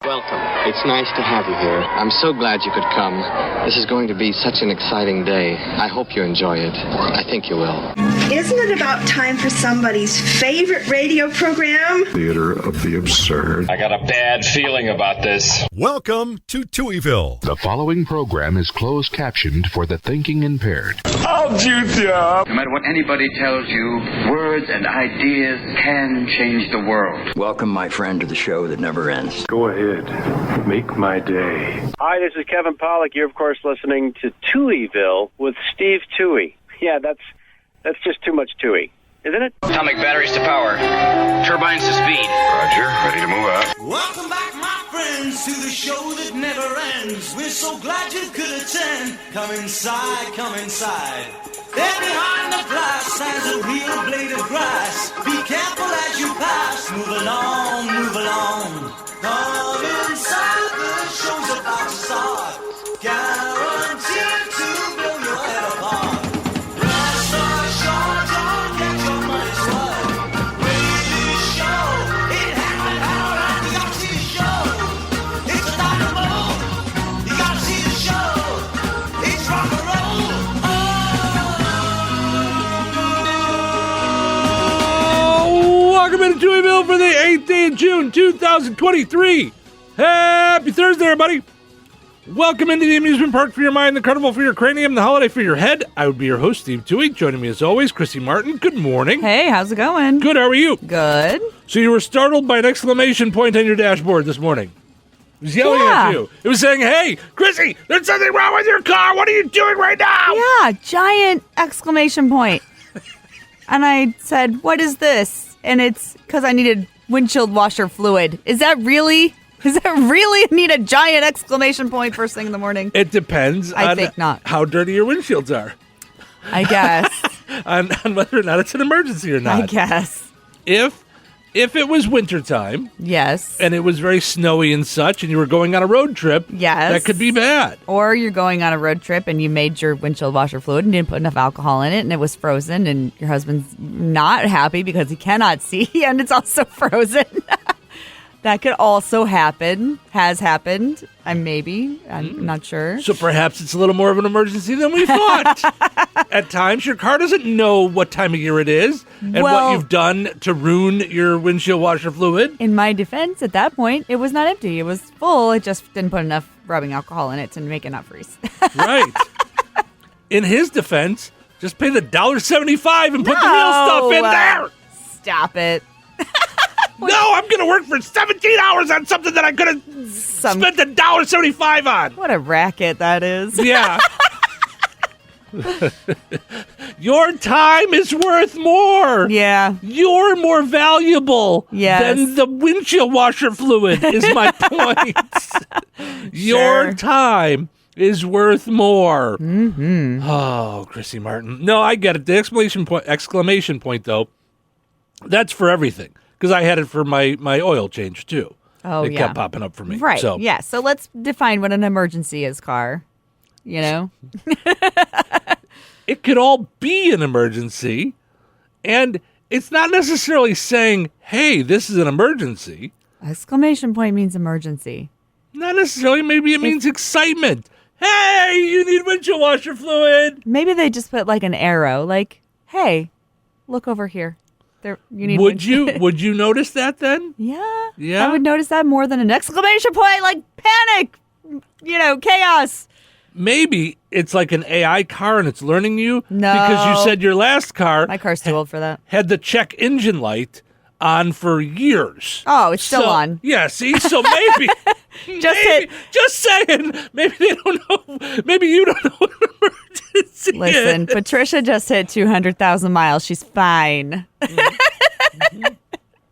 Welcome. It's nice to have you here. I'm so glad you could come. This is going to be such an exciting day. I hope you enjoy it. I think you will. Isn't it about time for somebody's favorite radio program? Theater of the absurd. I got a bad feeling about this. Welcome to Touhyville. The following program is closed captioned for the thinking impaired. I'll juice you up. No matter what anybody tells you, words and ideas can change the world. Welcome, my friend, to the show that never ends. Go ahead. Make my day. Hi, this is Kevin Pollak. You're, of course, listening to Touhyville with Steve Touhy. Yeah, that's just too much Touhy, isn't it? Atomic batteries to power. Turbines to speed. Roger, ready to move out. Welcome back, my friends, to the show that never ends. We're so glad you could attend. Come inside, come inside. There behind the glass stands a real blade of grass. Be careful as you pass. Move along, move along. Come inside, the show's about to start. Guaranteed to blow your head apart. Rest assured, don't get your money's worth. Radio show, it happened out and you gotta see the show. It's a dynamo, you gotta see the show. It's rock and roll. Welcome into Touhyville for the 8th day of June, 2023. Happy Thursday, everybody. Welcome into the amusement park for your mind, the carnival for your cranium, the holiday for your head. I would be your host, Steve Touhy. Joining me as always, Chrissy Martin. Good morning. Hey, how's it going? Good, how are you? Good. So you were startled by an exclamation point on your dashboard this morning. It was yelling at you. It was saying, hey, Chrissy, there's something wrong with your car. What are you doing right now? Yeah, giant exclamation point. And I said, what is this? And it's because I needed windshield washer fluid. Is that really need a giant exclamation point first thing in the morning? It depends I think not. How dirty your windshields are. I guess. on whether or not it's an emergency or not. I guess. If it was wintertime. Yes. And it was very snowy and such, and you were going on a road trip. Yes. That could be bad. Or you're going on a road trip and you made your windshield washer fluid and didn't put enough alcohol in it and it was frozen and your husband's not happy because he cannot see and it's also frozen. That could also happen. Has happened. I'm not sure. So perhaps it's a little more of an emergency than we thought. At times, your car doesn't know what time of year it is and what you've done to ruin your windshield washer fluid. In my defense, at that point, it was not empty. It was full. It just didn't put enough rubbing alcohol in it to make it not freeze. Right. In his defense, just pay the $1.75 and put the real stuff in there. Stop it. No, I'm going to work for 17 hours on something that I could have spent $1.75 on. What a racket that is. Yeah. Your time is worth more. Yeah. You're more valuable than the windshield washer fluid is my point. Your time is worth more. Mm-hmm. Oh, Chrissy Martin. No, I get it. The exclamation point, though, that's for everything. Because I had it for my oil change, too. Oh, it kept popping up for me. Right, so. yeah. So let's define what an emergency is, car. You know? It could all be an emergency. And it's not necessarily saying, hey, this is an emergency. Exclamation point means emergency. Not necessarily. Maybe it means excitement. Hey, you need windshield washer fluid. Maybe they just put like an arrow. Like, hey, look over here. Would you notice that then? Yeah. Yeah. I would notice that more than an exclamation point, like panic, chaos. Maybe it's like an AI car and it's learning you. No. Because you said your last car. My car's too old for that. Had the check engine light on for years. Oh, it's still on. Yeah, see? So maybe. Just saying. Maybe they don't know. Maybe you don't know what an emergency Listen, is. Patricia just hit 200,000 miles. She's fine.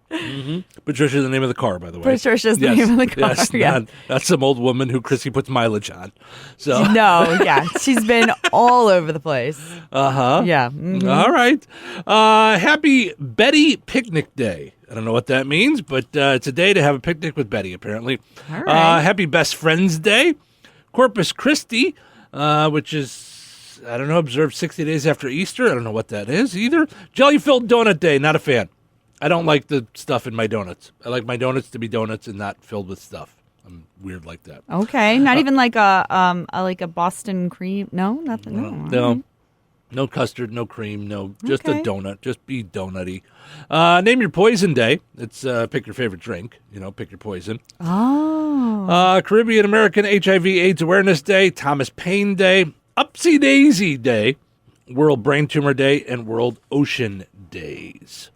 Mm-hmm. Patricia's the name of the car, by the way. Patricia's the name of the car. Yes, yeah. That's some old woman who Chrissy puts mileage on. So no, yeah. She's been all over the place. Uh-huh. Yeah. Mm-hmm. All right. Happy Betty Picnic Day. I don't know what that means, but it's a day to have a picnic with Betty, apparently. All right. Happy Best Friends Day. Corpus Christi, which is, I don't know, observed 60 days after Easter. I don't know what that is either. Jelly-filled Donut Day. Not a fan. I don't like the stuff in my donuts. I like my donuts to be donuts and not filled with stuff. I'm weird like that. Okay, not even like a Boston cream. No, nothing. No. No custard, no cream, just a donut. Just be donutty. Name your poison day. It's pick your favorite drink. Pick your poison. Oh. Caribbean American HIV/AIDS Awareness Day, Thomas Paine Day, Upsy Daisy Day, World Brain Tumor Day, and World Ocean Days.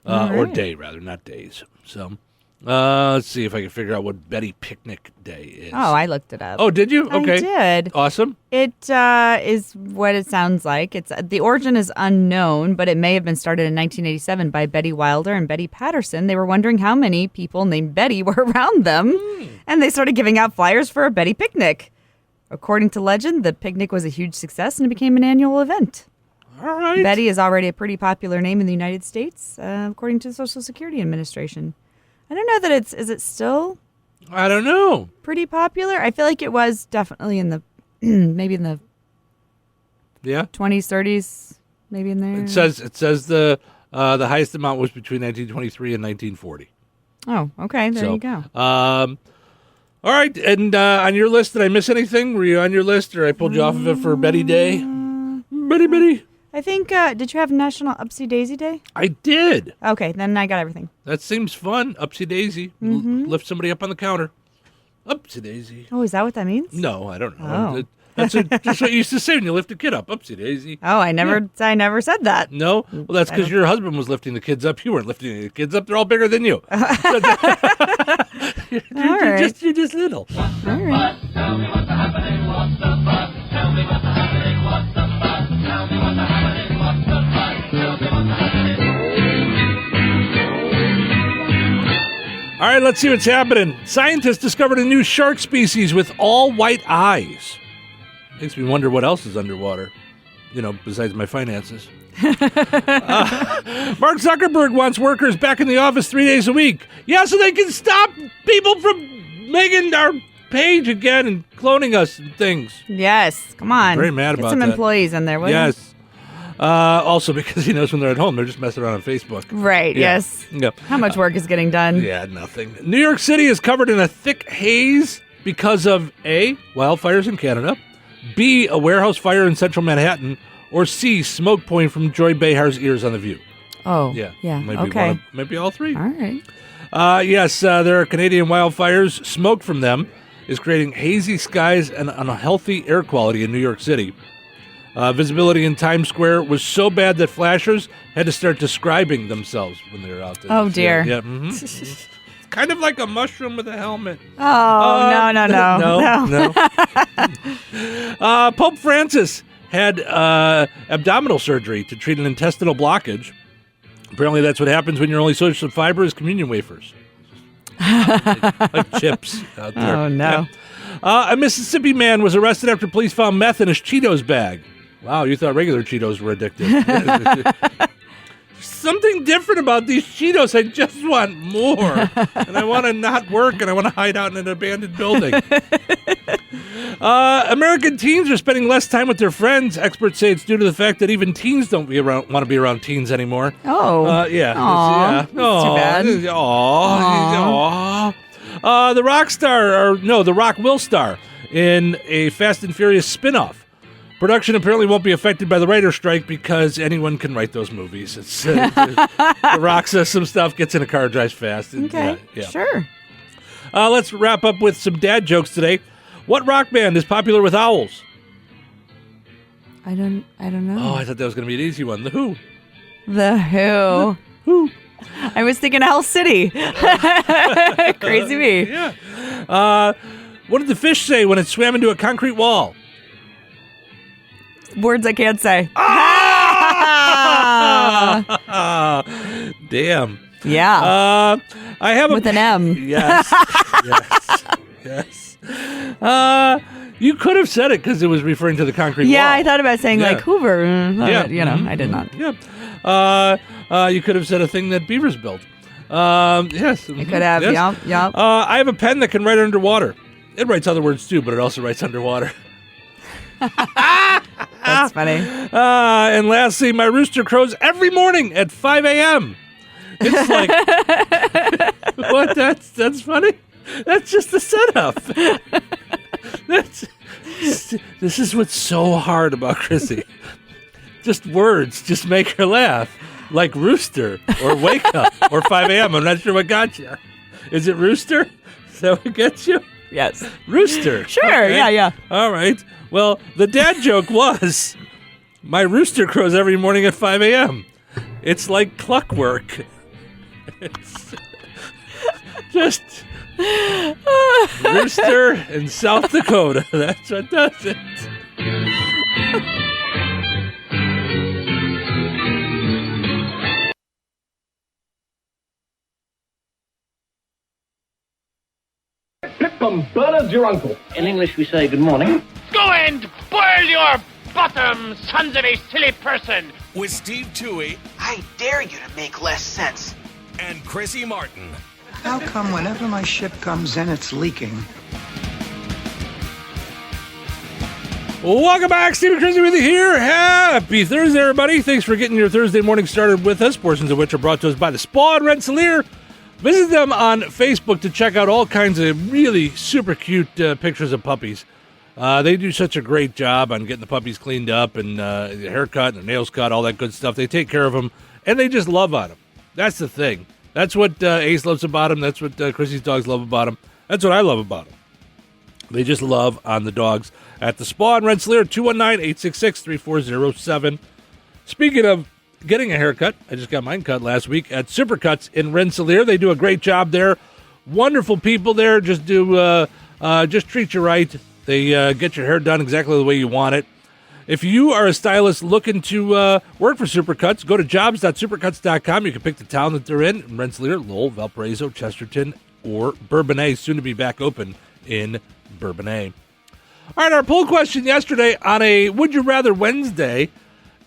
Or day, rather, not days. So, let's see if I can figure out what Betty Picnic Day is. Oh, I looked it up. Oh, did you? Okay. I did. Awesome. It is what it sounds like. The origin is unknown, but it may have been started in 1987 by Betty Wilder and Betty Patterson. They were wondering how many people named Betty were around them, and they started giving out flyers for a Betty picnic. According to legend, the picnic was a huge success and it became an annual event. All right. Betty is already a pretty popular name in the United States, according to the Social Security Administration. I don't know that is it still? I don't know. Pretty popular? I feel like it was definitely in the, maybe in the 20s, 30s, maybe in there. It says the highest amount was between 1923 and 1940. Oh, okay. There you go. All right. And on your list, did I miss anything? Were you on your list or I pulled you off of it for Betty Day? Betty. I think, did you have National Upsy Daisy Day? I did. Okay, then I got everything. That seems fun. Upsy Daisy. Lift somebody up on the counter. Upsy Daisy. Oh, is that what that means? No, I don't know. Oh. That's just what you used to say when you lift a kid up. Upsy Daisy. Oh, I never said that. No? Well, that's because your husband was lifting the kids up. You weren't lifting the kids up. They're all bigger than you. You're just little. All right. Tell me what's happening, what's the fuss? Tell me what's happening, what's the fuss? Tell me what's happening, what's the fuss? Tell me what's happening. All right, let's see what's happening. Scientists discovered a new shark species with all white eyes. Makes me wonder what else is underwater, besides my finances. Mark Zuckerberg wants workers back in the office 3 days a week. Yeah, so they can stop people from making our page again and cloning us and things. Yes, come on. Very mad about Get some that. employees in there, will you? Yes. Also because he knows when they're at home, they're just messing around on Facebook. Right, yes. Yep. How much work is getting done? Yeah, nothing. New York City is covered in a thick haze because of A, wildfires in Canada, B, a warehouse fire in central Manhattan, or C, smoke pouring from Joy Behar's ears on The View. Oh, yeah. Okay. Maybe all three. All right. Yes, there are Canadian wildfires. Smoke from them is creating hazy skies and unhealthy air quality in New York City. Visibility in Times Square was so bad that flashers had to start describing themselves when they were out there. Oh, dear. Yeah. It's kind of like a mushroom with a helmet. Oh, no. Pope Francis had abdominal surgery to treat an intestinal blockage. Apparently that's what happens when your only source of fiber is communion wafers. like chips out there. Oh, no. Yeah. A Mississippi man was arrested after police found meth in his Cheetos bag. Wow, you thought regular Cheetos were addictive. Something different about these Cheetos. I just want more. And I want to not work, and I want to hide out in an abandoned building. American teens are spending less time with their friends. Experts say it's due to the fact that even teens don't want to be around teens anymore. Oh. Yeah. Aww. That's too bad. The Rock will star in a Fast and Furious spin-off. Production apparently won't be affected by the writer's strike because anyone can write those movies. It's The Rock says some stuff, gets in a car, drives fast. Okay, sure. Let's wrap up with some dad jokes today. What rock band is popular with owls? I don't know. Oh, I thought that was going to be an easy one. The Who. The Who. Who? I was thinking Hell City. Crazy me. Yeah. What did the fish say when it swam into a concrete wall? Words I can't say. Damn. Yeah. I have with an M. Yes. Yes. You could have said it because it was referring to the concrete wall. Yeah, I thought about saying like Hoover. I did not. Yeah. You could have said a thing that beavers built. Yes. I could have. Yes. Yep. I have a pen that can write underwater. It writes other words too, but it also writes underwater. That's funny. And lastly, my rooster crows every morning at 5 a.m. It's like, what? That's funny? That's just the setup. This is what's so hard about Chrissy. Just words, just make her laugh. Like rooster, or wake up, or 5 a.m. I'm not sure what got you. Is it rooster? Is that what gets you? Yes. Rooster. Sure, Okay. yeah. All right. Well, the dad joke was, my rooster crows every morning at 5 a.m. It's like clockwork. It's just rooster in South Dakota. That's what does it. Pipkum Bernard's your uncle. In English, we say good morning. Go and boil your bottom, sons of a silly person. With Steve Touhy. I dare you to make less sense. And Chrissy Martin. How come whenever my ship comes in, it's leaking? Welcome back, Steve and Chrissy with you here. Happy Thursday, everybody. Thanks for getting your Thursday morning started with us, portions of which are brought to us by the Spa in Rensselaer. Visit them on Facebook to check out all kinds of really super cute pictures of puppies. They do such a great job on getting the puppies cleaned up and their haircut and their nails cut, all that good stuff. They take care of them, and they just love on them. That's the thing. That's what Ace loves about them. That's what Chrissy's dogs love about them. That's what I love about them. They just love on the dogs. At the Spa in Rensselaer, 219-866-3407. Speaking of getting a haircut, I just got mine cut last week at Supercuts in Rensselaer. They do a great job there. Wonderful people there. Just treat you right. They get your hair done exactly the way you want it. If you are a stylist looking to work for Supercuts, go to jobs.supercuts.com. You can pick the town that they're in Rensselaer, Lowell, Valparaiso, Chesterton, or Bourbonnais, soon to be back open in Bourbonnais. All right, our poll question yesterday on a Would You Rather Wednesday,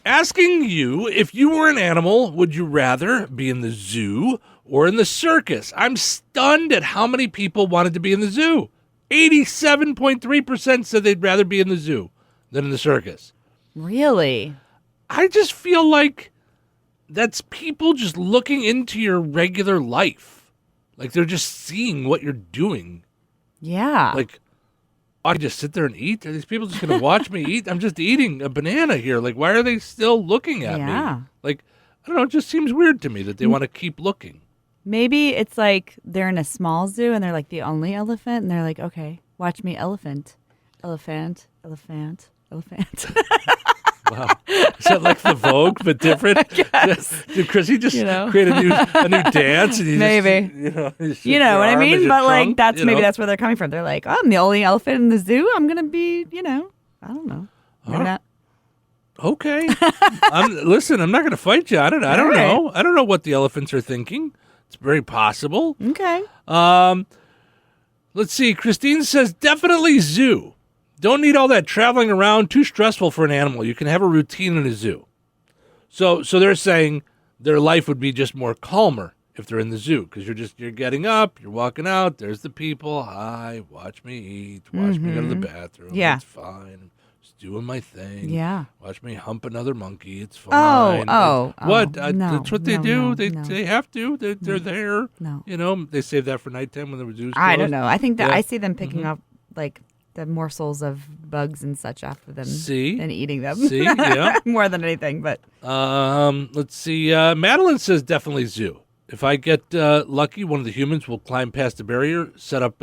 asking you, if you were an animal, would you rather be in the zoo or in the circus? I'm stunned at how many people wanted to be in the zoo. 87.3% said they'd rather be in the zoo than in the circus. Really? I just feel like that's people just looking into your regular life. Like they're just seeing what you're doing. Yeah. Like, I just sit there and eat? Are these people just going to watch me eat? I'm just eating a banana here. Like, why are they still looking at me? Like, I don't know. It just seems weird to me that they want to keep looking. Maybe it's like they're in a small zoo and they're like the only elephant. And they're like, okay, watch me elephant. Elephant, elephant, elephant. Wow. Is that like the Vogue, but different? Did Chrissy just create a new dance? And maybe. You know what I mean? But like that's where they're coming from. They're like, oh, I'm the only elephant in the zoo. I'm gonna be, I don't know. Maybe not. Okay. Listen, I'm not gonna fight you. I don't know. I don't know what the elephants are thinking. It's very possible. Okay. Let's see. Christine says definitely zoo. Don't need all that traveling around. Too stressful for an animal. You can have a routine in a zoo. So they're saying their life would be just more calmer if they're in the zoo because you're getting up, you're walking out. There's the people. Hi, watch me eat. Watch me go to the bathroom. Yeah, it's fine. Just doing my thing. Yeah. Watch me hump another monkey. It's fine. What? That's what they do. They have to. They're there. No. They save that for nighttime when the zoo's closed. I don't know. I think that I see them picking up like the morsels of bugs and such after them and eating them. More than anything, but let's see. Madeline says definitely zoo. If I get lucky, one of the humans will climb past the barrier, set up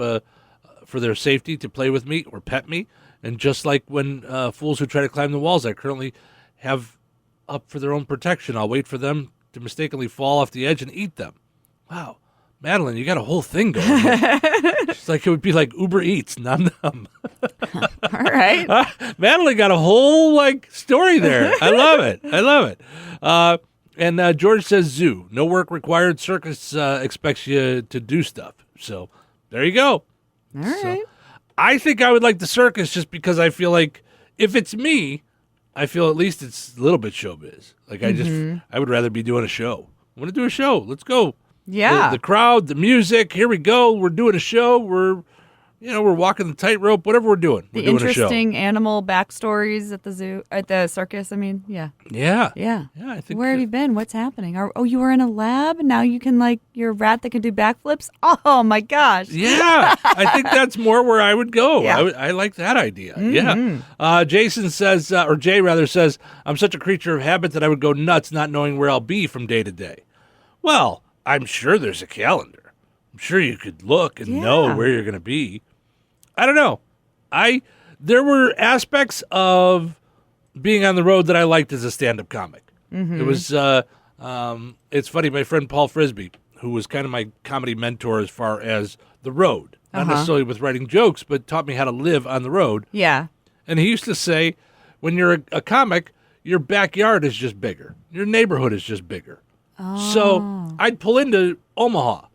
for their safety to play with me or pet me. And just like when fools who try to climb the walls I currently have up for their own protection, I'll wait for them to mistakenly fall off the edge and eat them. Wow. Madeline, you got a whole thing going on. It's like it would be like Uber Eats, nom nom. All right. Madeline got a whole story there. I love it. And George says zoo. No work required. Circus expects you to do stuff. So there you go. All right. I think I would like the circus just because I feel like if it's me, I feel at least it's a little bit showbiz. Like I would rather be doing a show. I want to do a show. Let's go. Yeah. The crowd, the music. Here we go. We're doing a show. We're we're walking the tightrope, whatever we're doing. We're doing a show. Interesting animal backstories at the zoo, at the circus. I mean, yeah. Yeah. Yeah. Yeah, I think. Where have you been? What's happening? You were in a lab? Now you can, you're a rat that can do backflips? Oh, my gosh. Yeah. I think that's more where I would go. Yeah. I like that idea. Yeah. Jason says, or Jay rather says, I'm such a creature of habit that I would go nuts not knowing where I'll be from day to day. Well, I'm sure there's a calendar. I'm sure you could look and know where you're going to be. I don't know. There were aspects of being on the road that I liked as a stand-up comic. Mm-hmm. It was, it's funny, my friend Paul Frisbee, who was kind of my comedy mentor as far as the road, not necessarily with writing jokes, but taught me how to live on the road. Yeah. And he used to say, when you're a comic, your backyard is just bigger. Your neighborhood is just bigger. Oh. So I'd pull into Omaha,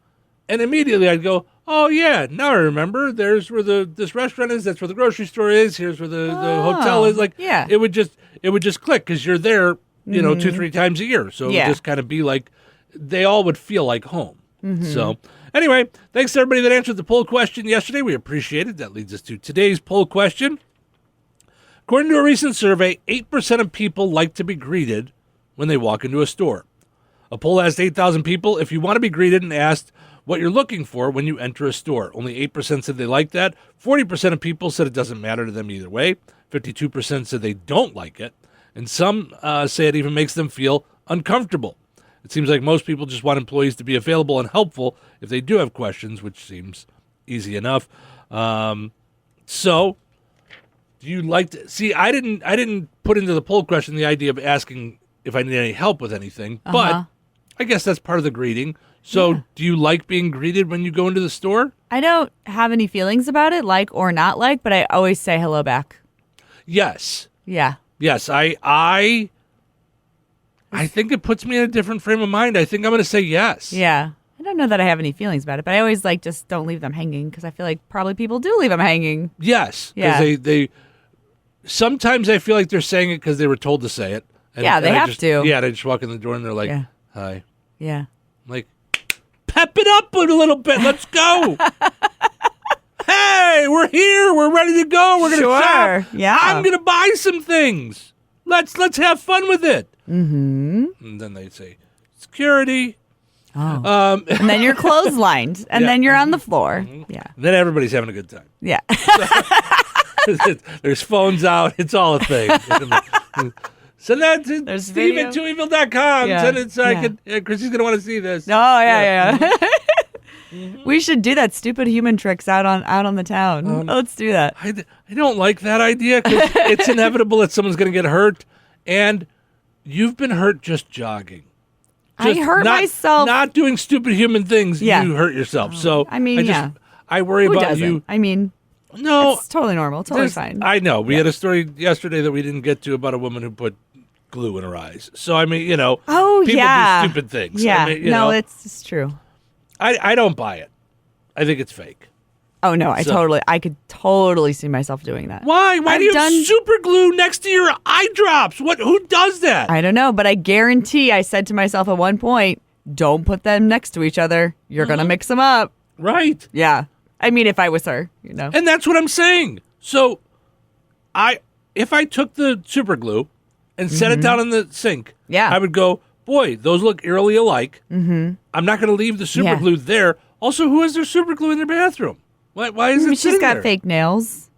and immediately I'd go, oh, yeah, now I remember. There's where this restaurant is. That's where the grocery store is. Here's where the hotel is. It would just click because you're there, 2-3 times a year. So it would just kind of be like, they all would feel like home. Mm-hmm. So anyway, thanks to everybody that answered the poll question yesterday. We appreciate it. That leads us to today's poll question. According to a recent survey, 8% of people like to be greeted when they walk into a store. A poll asked 8,000 people if you want to be greeted and asked what you're looking for when you enter a store. Only 8% said they like that. 40% of people said it doesn't matter to them either way. 52% said they don't like it. And some say it even makes them feel uncomfortable. It seems like most people just want employees to be available and helpful if they do have questions, which seems easy enough. So, do you like to see? I didn't put into the poll question the idea of asking if I need any help with anything, but I guess that's part of the greeting. So, do you like being greeted when you go into the store? I don't have any feelings about it, like or not like, but I always say hello back. Yes. Yeah. Yes, I think it puts me in a different frame of mind. I think I'm going to say yes. Yeah. I don't know that I have any feelings about it, but I always just don't leave them hanging because I feel like probably people do leave them hanging. Yes. Yeah. Because they sometimes I feel like they're saying it because they were told to say it. And, they have to. Yeah, they just walk in the door and they're like, hi. Yeah. I'm like, pep it up a little bit. Let's go. Hey, we're here. We're ready to go. We're going to shop. Yeah. I'm going to buy some things. Let's have fun with it. Mm-hmm. And then they say, security. Oh. And then you're clotheslined. And then you're on the floor. Mm-hmm. Yeah. Then everybody's having a good time. Yeah. There's phones out. It's all a thing. So that's Steve at Touhyville.com. Yeah. Send it so I can. Chrissy's going to want to see this. Oh, yeah. Mm-hmm. We should do that stupid human tricks out on the town. Let's do that. I don't like that idea because it's inevitable that someone's going to get hurt. And you've been hurt just jogging. I hurt myself. Not doing stupid human things, you hurt yourself. So I mean, I worry Who about doesn't? you. I mean, no, it's totally normal. Totally fine. I know. We had a story yesterday that we didn't get to about a woman who put glue in her eyes. So, I mean, people do stupid things. Yeah. I mean, it's true. I don't buy it. I think it's fake. Oh, no, I could totally see myself doing that. Why? Why do you have super glue next to your eye drops? Who does that? I don't know, but I guarantee I said to myself at one point, don't put them next to each other. You're going to mix them up. Right. Yeah. I mean, if I was her, And that's what I'm saying. So, if I took the super glue and set it down in the sink, I would go, boy, those look eerily alike. Mm-hmm. I'm not going to leave the super glue there. Also, who has their super glue in their bathroom? Why is it She's got there? fake nails.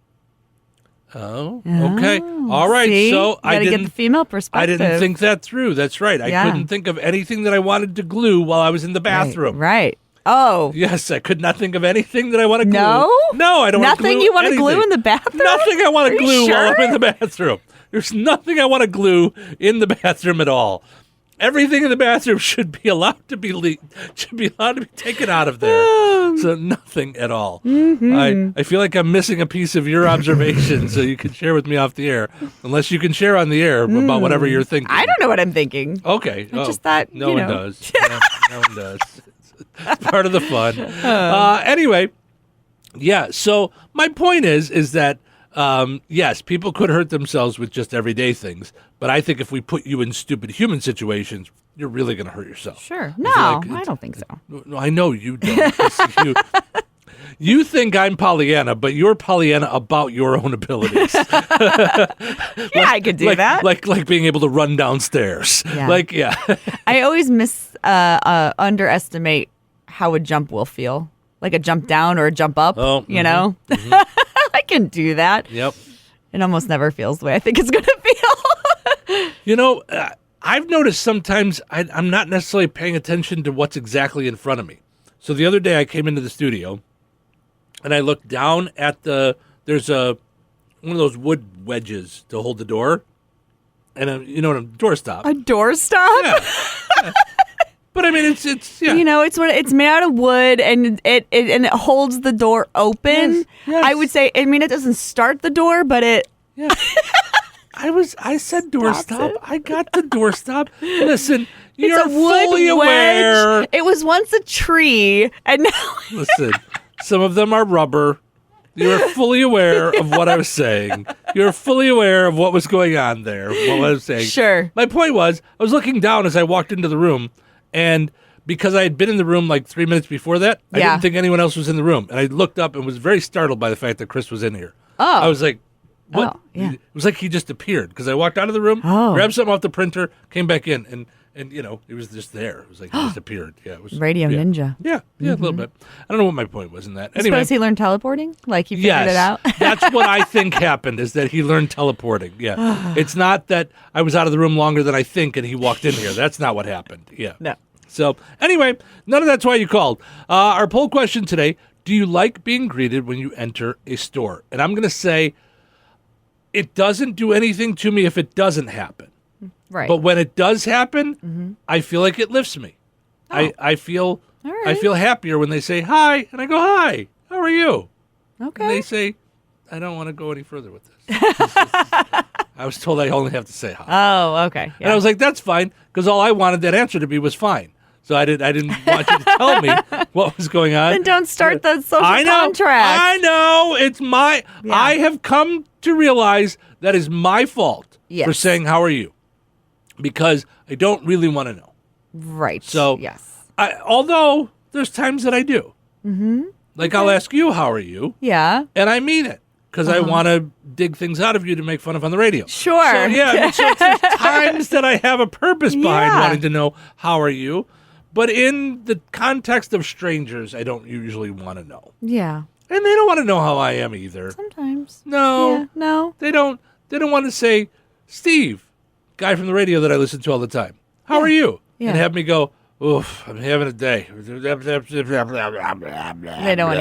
Oh, okay. All right. See? So I didn't get the female perspective. I didn't think that through. That's right. I couldn't think of anything that I wanted to glue while I was in the bathroom. Right. Oh. Yes, I could not think of anything that I want to glue. No, I don't want to glue. Nothing you want to anything. glue in the bathroom? Nothing I want to glue sure? while I'm in the bathroom. There's nothing I want to glue in the bathroom at all. Everything in the bathroom should be allowed to be taken out of there. So nothing at all. Mm-hmm. I feel like I'm missing a piece of your observation, so you can share with me off the air, unless you can share on the air about whatever you're thinking. I don't know what I'm thinking. Okay. I just thought, no one does. No one does. It's part of the fun. Anyway, so my point is that yes, people could hurt themselves with just everyday things, but I think if we put you in stupid human situations, you're really going to hurt yourself. Sure. No, I don't think so. No, I know you don't. You think I'm Pollyanna, but you're Pollyanna about your own abilities. I could do that. Like being able to run downstairs. Yeah. I always underestimate how a jump will feel. Like a jump down or a jump up, you know? Mm-hmm. I can do that. Yep. It almost never feels the way I think it's going to feel. You know, I've noticed sometimes I'm not necessarily paying attention to what's exactly in front of me. So the other day I came into the studio and I looked down at there's one of those wood wedges to hold the door. And you know what a doorstop. A doorstop? Yeah. But I mean, it's yeah. You know, it's made out of wood and it holds the door open. Yes. I would say, I mean, it doesn't start the door, but it. Yeah. I said doorstop. I got the doorstop. Listen, you're fully aware. Wedge. It was once a tree, and now. Listen, some of them are rubber. You're fully aware of what I was saying. You're fully aware of what was going on there. What I was saying. Sure. My point was, I was looking down as I walked into the room. And because I had been in the room like 3 minutes before that, I didn't think anyone else was in the room. And I looked up and was very startled by the fact that Chris was in here. Oh. I was like, what? Oh, yeah. It was like he just appeared. Because I walked out of the room, grabbed something off the printer, came back in, and you know, it was just there. It was like he just appeared. Yeah, it was Radio Ninja. Yeah, a little bit. I don't know what my point was in that. Anyway, suppose he learned teleporting? Like he figured it out? That's what I think happened, is that he learned teleporting. Yeah. It's not that I was out of the room longer than I think and he walked in here. That's not what happened. Yeah. No. So, anyway, none of that's why you called. Our poll question today, do you like being greeted when you enter a store? And I'm going to say it doesn't do anything to me if it doesn't happen. Right. But when it does happen, I feel like it lifts me. I feel right. I feel happier when they say hi, and I go, hi, how are you? Okay. And they say, I don't want to go any further with this. I was told I only have to say hi. Oh, okay. Yeah. And I was like, that's fine, because all I wanted that answer to be was fine. So I didn't want you to tell me what was going on. Then don't start the social contract. I know. It's my... Yeah. I have come to realize that is my fault for saying, how are you? Because I don't really want to know. Right. So, yes. Although there's times that I do. Mm-hmm. Like, I'll ask you, how are you? Yeah. And I mean it. Because I want to dig things out of you to make fun of on the radio. Sure. So, yeah, so there's times that I have a purpose behind wanting to know, how are you? But in the context of strangers, I don't usually want to know. Yeah. And they don't want to know how I am either. Sometimes. No. Yeah, no. They don't want to say, Steve, guy from the radio that I listen to all the time, how are you? Yeah. And have me go, oof, I'm having a day. They don't want to hear it.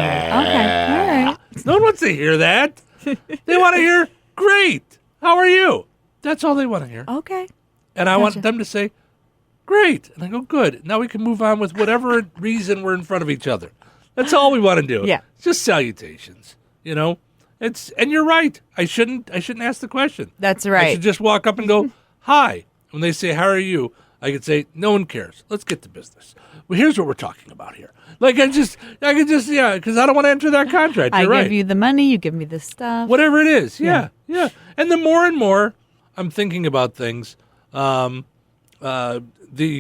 Okay. All right. No one wants to hear that. They want to hear, great, how are you? That's all they want to hear. Okay. And I want them to say, great. And I go, good. Now we can move on with whatever reason we're in front of each other. That's all we want to do. Yeah. It's just salutations, you know? And you're right. I shouldn't ask the question. That's right. I should just walk up and go, hi. When they say, how are you? I could say, no one cares. Let's get to business. Well, here's what we're talking about here. Like, I could just, because I don't want to enter that contract. You're right. I give you the money, you give me the stuff. Whatever it is. Yeah. And the more and more I'm thinking about things, the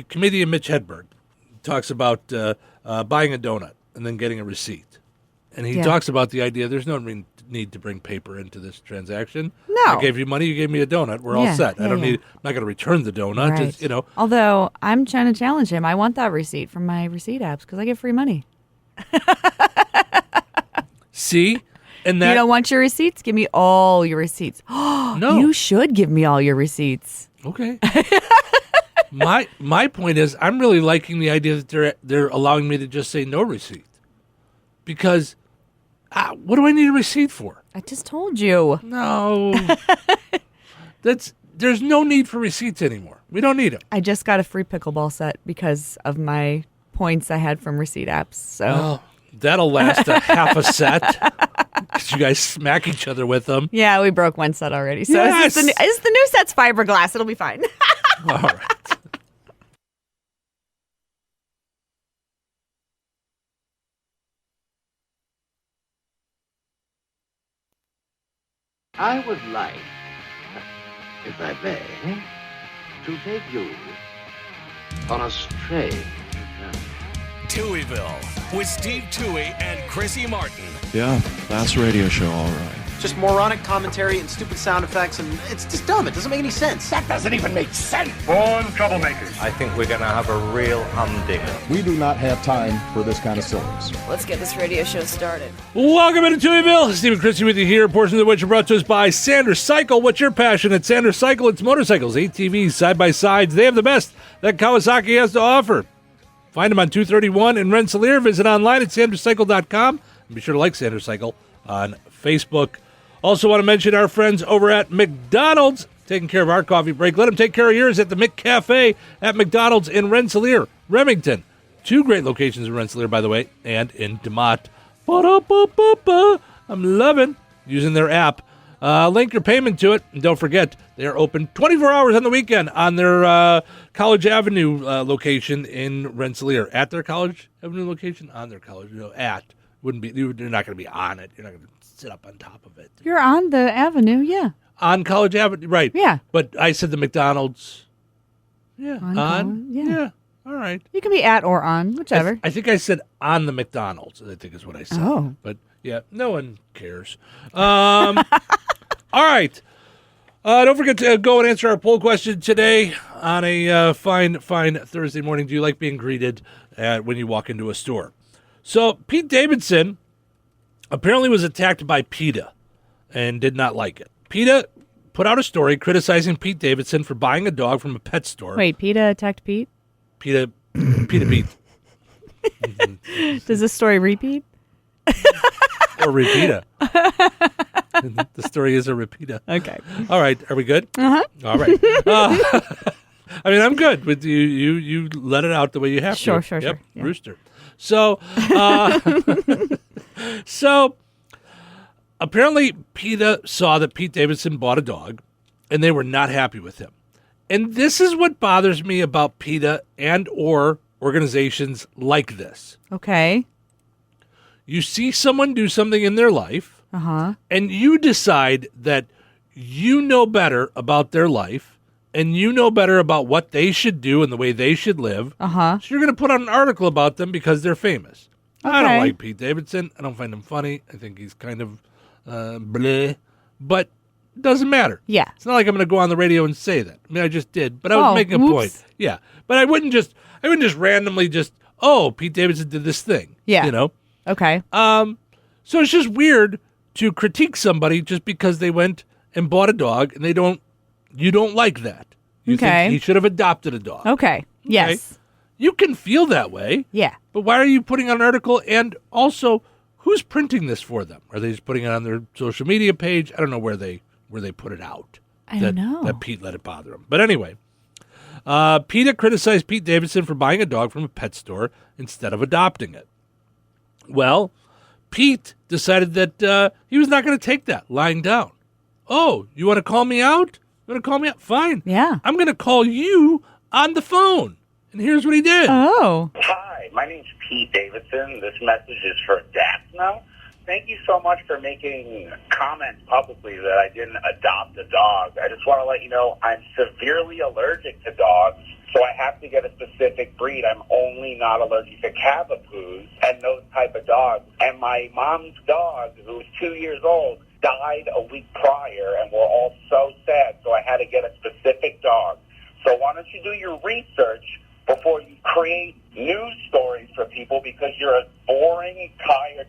comedian Mitch Hedberg talks about buying a donut and then getting a receipt. And he talks about the idea there's no need to bring paper into this transaction. No. I gave you money, you gave me a donut. We're all set. I don't need, I'm not going to return the donut. Right. Just, you know. Although I'm trying to challenge him. I want that receipt from my receipt apps because I get free money. See? And that, you don't want your receipts? Give me all your receipts. No. You should give me all your receipts. Okay. My point is, I'm really liking the idea that they're allowing me to just say no receipt, because what do I need a receipt for? I just told you. No, there's no need for receipts anymore. We don't need them. I just got a free pickleball set because of my points I had from receipt apps. So that'll last a half a set. Because you guys smack each other with them. Yeah, we broke one set already. So yes. the new set's fiberglass. It'll be fine. All right. I would like, if I may, to take you on a strange journey. Touhyville with Steve Touhy and Chrissy Martin. Yeah, that's a radio show, all right. Just moronic commentary and stupid sound effects, and it's just dumb. It doesn't make any sense. That doesn't even make sense. Born troublemakers. I think we're going to have a real humdinger. We do not have time for this kind of silliness. Let's get this radio show started. Welcome into Touhyville. Steve and Chrissy with you here. Portions of which are brought to us by Sanders Cycle. What's your passion at Sanders Cycle? It's motorcycles, ATVs, side-by-sides. They have the best that Kawasaki has to offer. Find them on 231 in Rensselaer. Visit online at sanderscycle.com. And be sure to like Sanders Cycle on Facebook. Also want to mention our friends over at McDonald's, taking care of our coffee break. Let them take care of yours at the McCafe at McDonald's in Rensselaer, Remington. 2 great locations in Rensselaer, by the way, and in DeMott. I'm loving using their app. Link your payment to it, and don't forget, they're open 24 hours on the weekend on their College Avenue location in Rensselaer. At their College Avenue location? On their College, at. Wouldn't be. You're not going to be on it. You're not going to sit up on top of it. You're on the avenue, yeah. On College Avenue, right. Yeah. But I said the McDonald's. Yeah. On? Yeah. All right. You can be at or on, whichever. I think I said on the McDonald's, I think is what I said. Oh. But, yeah, no one cares. All right. Don't forget to go and answer our poll question today on a fine Thursday morning. Do you like being greeted when you walk into a store? So, Pete Davidson apparently was attacked by PETA and did not like it. PETA put out a story criticizing Pete Davidson for buying a dog from a pet store. Wait, PETA attacked Pete? PETA Pete. Does this story repeat? Or repeat-a. The story is a repeat-a. Okay. All right. Are we good? Uh-huh. All right. I mean, I'm good with you. You let it out the way you have to. Sure. Yep, Yeah. Rooster. So, apparently PETA saw that Pete Davidson bought a dog, and they were not happy with him. And this is what bothers me about PETA and or organizations like this. Okay. You see someone do something in their life, and you decide that you know better about their life, and you know better about what they should do and the way they should live. So you're going to put out an article about them because they're famous. Okay. I don't like Pete Davidson. I don't find him funny. I think he's kind of bleh. But it doesn't matter. Yeah. It's not like I'm going to go on the radio and say that. I mean, I just did, but I was making a point. Yeah. But I wouldn't just randomly Pete Davidson did this thing. Yeah. You know? Okay. So it's just weird to critique somebody just because they went and bought a dog and you don't like that. You think he should have adopted a dog. Okay. Yes. You can feel that way. Yeah. But why are you putting out an article? And also, who's printing this for them? Are they just putting it on their social media page? I don't know where they put it out. I don't know. That Pete let it bother him. But anyway, PETA criticized Pete Davidson for buying a dog from a pet store instead of adopting it. Well, Pete decided that he was not going to take that lying down. Oh, you want to call me out? You want to call me out? Fine. Yeah. I'm going to call you on the phone. And here's what he did. Oh. Hi, my name's Pete Davidson. This message is for Daphne. Thank you so much for making comments publicly that I didn't adopt a dog. I just want to let you know I'm severely allergic to dogs, so I have to get a specific breed. I'm only not allergic to Cavapoos and those type of dogs. And my mom's dog, who was 2 years old, died a week prior, and we're all so sad, so I had to get a specific dog. So why don't you do your research before you create news stories for people, because you're a boring, tired...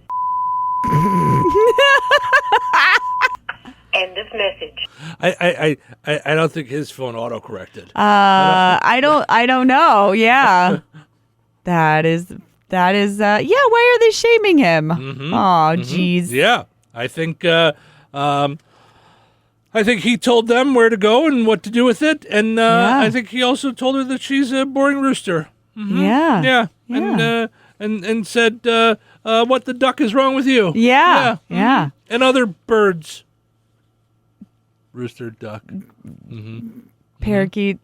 End of message. I don't think his phone auto-corrected. I don't know. Yeah. That is why are they shaming him? Mm-hmm. Oh, geez. Yeah. I think he told them where to go and what to do with it, and I think he also told her that she's a boring rooster. Mm-hmm. Yeah. And said, what the duck is wrong with you? Yeah. Mm-hmm. And other birds. Rooster, duck. Mm-hmm. Parakeet.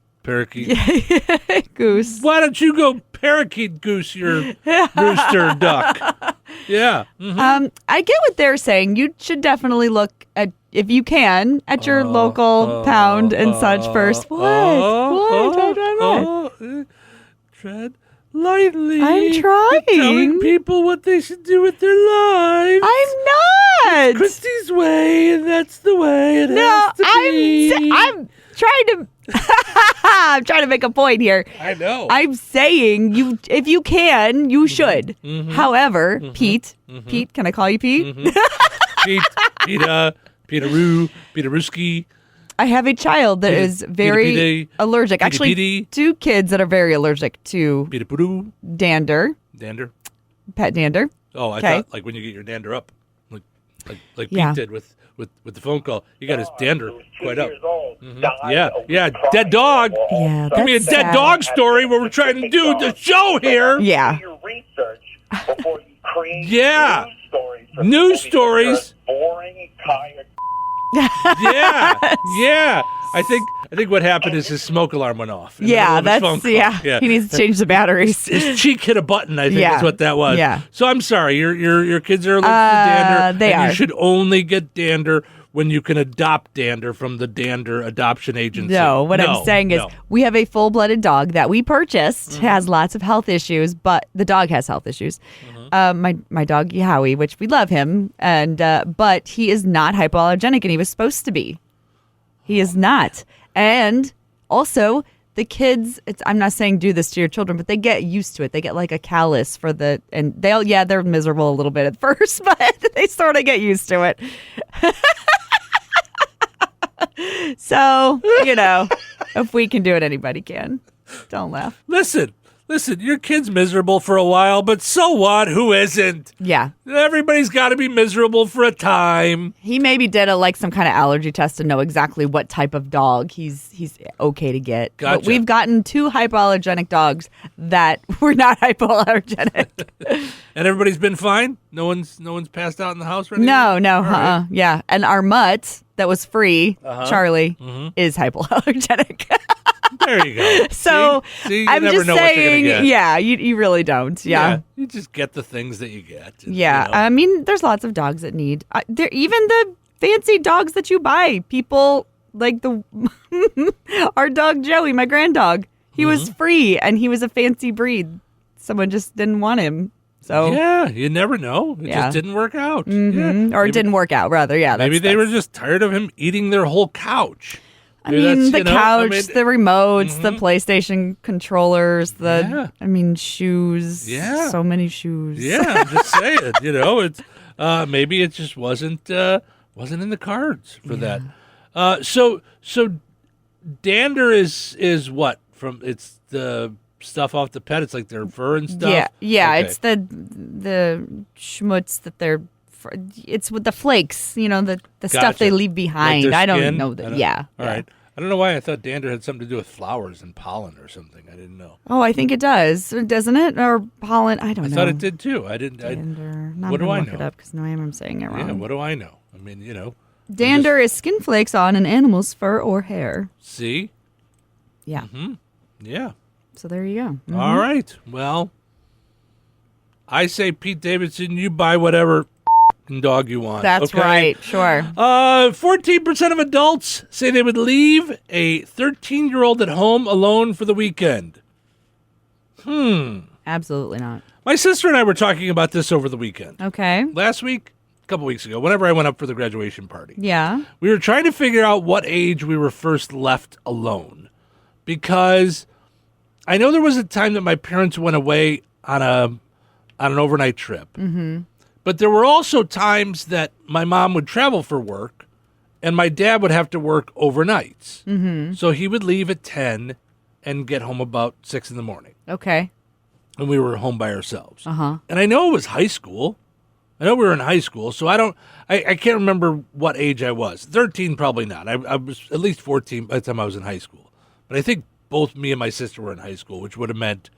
Goose. Why don't you go parakeet goose your rooster duck? Yeah. Mm-hmm. I get what they're saying. You should definitely look at, if you can, at your local pound and such first. What? Tread? lightly. I'm trying. Telling people what they should do with their lives. I'm not. It's Christy's way, and that's the way it has to be. I'm trying to. I'm trying to make a point here. I know. I'm saying if you can, you should. However, Pete, can I call you Pete? Pete, Peteroo, Peterooski. I have a child that is very allergic. Actually, two kids that are very allergic to dander. Dander? Pet dander. Oh, I thought like when you get your dander up, like Pete did with the phone call. You got his dander quite up. Yeah, dead dog. Yeah, Give me a dead dog story where we're trying to do the show here. Yeah. Before you create news stories. Boring, tired. Yeah. I think what happened is his smoke alarm went off. Yeah, yeah. He needs to change the batteries. His cheek hit a button. I think is what that was. Yeah. So I'm sorry. Your kids are allergic to dander. They are. You should only get dander when you can adopt dander from the dander adoption agency. No, what I'm saying is we have a full-blooded dog that we purchased, has lots of health issues, but the dog has health issues. My dog, Howie, which we love him, and but he is not hypoallergenic, and he was supposed to be. He is not. And also, the kids, I'm not saying do this to your children, but they get used to it. They get like a callus and they're miserable a little bit at first, but they sort of get used to it. So, if we can do it, anybody can. Don't laugh. Listen, your kid's miserable for a while, but so what? Who isn't? Yeah. Everybody's got to be miserable for a time. He maybe did some kind of allergy test to know exactly what type of dog he's okay to get. Gotcha. But we've gotten 2 hypoallergenic dogs that were not hypoallergenic. And everybody's been fine? No one's passed out in the house or anything? No. Right. Yeah. And our mutt that was free, Charlie, is hypoallergenic. There you go. So See, you I'm never just know what you're saying, gonna get. yeah, you really don't. Yeah. You just get the things that you get. And, yeah. I mean, there's lots of dogs that need. Even the fancy dogs that you buy. People like our dog Joey, my grand dog. He was free and he was a fancy breed. Someone just didn't want him. So yeah, you never know. It just didn't work out. Yeah. Or it didn't work out, rather. Yeah. Maybe they were just tired of him eating their whole couch. I mean, the couch, the remotes, the PlayStation controllers, shoes. Yeah. So many shoes. Yeah, I'm just saying, it's maybe it just wasn't in the cards for that. So dander is what? It's the stuff off the pet. It's like their fur and stuff. Yeah. Okay. It's the schmutz that they're. It's with the flakes, the stuff they leave behind. Like I don't skin? know that. Yeah. All right. I don't know why I thought dander had something to do with flowers and pollen or something. I didn't know. Oh, I think it does, doesn't it? Or pollen? I don't know. I thought it did too. I didn't. Dander. What do I know? Look it up because now I'm saying it wrong. Yeah. What do I know? I mean, Dander is skin flakes on an animal's fur or hair. See. Yeah. Mm-hmm. Yeah. So there you go. Mm-hmm. All right. Well, I say, Pete Davidson, you buy whatever dog you want. That's right. Sure. 14% of adults say they would leave a 13-year-old at home alone for the weekend. Absolutely not. My sister and I were talking about this over the weekend. Okay. Last week, a couple weeks ago, whenever I went up for the graduation party. Yeah. We were trying to figure out what age we were first left alone. Because I know there was a time that my parents went away on an overnight trip. Mm-hmm. But there were also times that my mom would travel for work and my dad would have to work overnights. Mm-hmm. So he would leave at 10 and get home about 6 in the morning. Okay. And we were home by ourselves. Uh-huh. And I know it was high school. I know we were in high school, so I can't remember what age I was. 13, probably not. I was at least 14 by the time I was in high school. But I think both me and my sister were in high school, which would have meant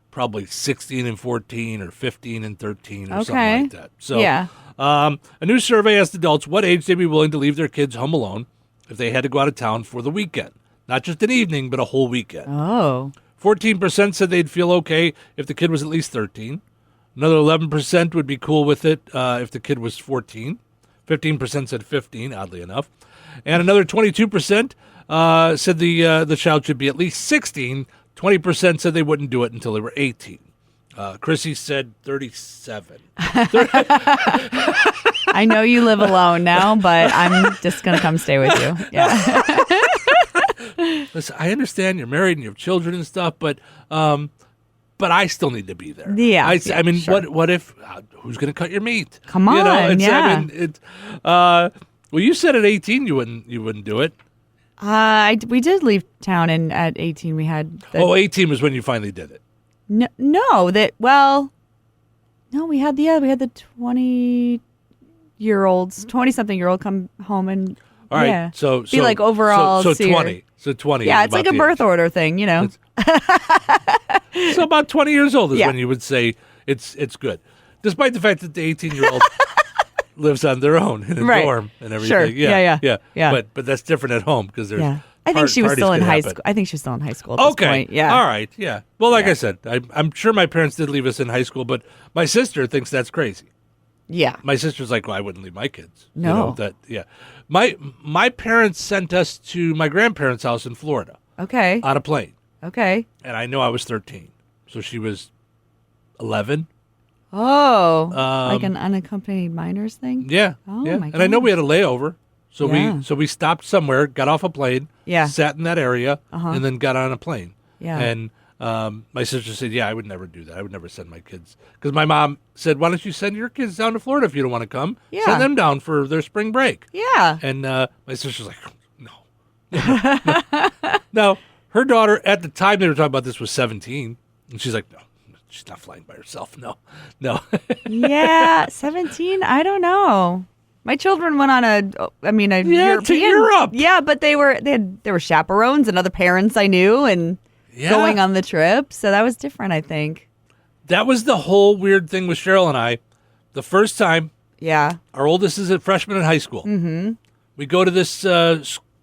probably 16 and 14 or 15 and 13 or something like that. So yeah. A new survey asked adults what age they'd be willing to leave their kids home alone if they had to go out of town for the weekend. Not just an evening, but a whole weekend. Oh. 14% said they'd feel okay if the kid was at least 13. Another 11% would be cool with it if the kid was 14. 15% said 15, oddly enough. And another 22% said the child should be at least 16 20% said they wouldn't do it until they were 18. Chrissy said 37. I know you live alone now, but I'm just going to come stay with you. Yeah. Listen, I understand you're married and you have children and stuff, but I still need to be there. Yeah. I mean, sure. what if, who's going to cut your meat? Come on, yeah. I mean, well, you said at 18 you wouldn't do it. We did leave town, and at 18 we had... 18 was when you finally did it. No, we had the 20-something-year-old come home and... All right, so like overall... So 20. So 20. Yeah, it's like a birth order thing, So about 20 years old is when you would say it's good. Despite the fact that the 18-year-old lives on their own in a dorm and everything. Sure. Yeah. Yeah. But that's different at home because there's I think she was still in high school. I think she was still in high school at this point. Yeah. All right. Yeah. Well, like I said, I'm sure my parents did leave us in high school, but my sister thinks that's crazy. Yeah. My sister's like, well, I wouldn't leave my kids. No. My parents sent us to my grandparents' house in Florida. Okay. On a plane. Okay. And I know I was 13. So she was 11. Oh. Like an unaccompanied minors thing? Yeah. Oh, yeah. my God. And I know we had a layover. So we stopped somewhere, got off a plane, sat in that area, and then got on a plane. Yeah. And my sister said, I would never do that. I would never send my kids. Because my mom said, why don't you send your kids down to Florida if you don't want to come? Yeah. Send them down for their spring break. Yeah. And my sister's like, no. No. Her daughter, at the time they were talking about this, was 17. And she's like, no, she's not flying by herself. No. Yeah, 17? I don't know. My children went on a European, to Europe. Yeah, but they were chaperones and other parents I knew and going on the trip. So that was different, I think. That was the whole weird thing with Cheryl and I. The first time, our oldest is a freshman in high school. Mm-hmm. We go to this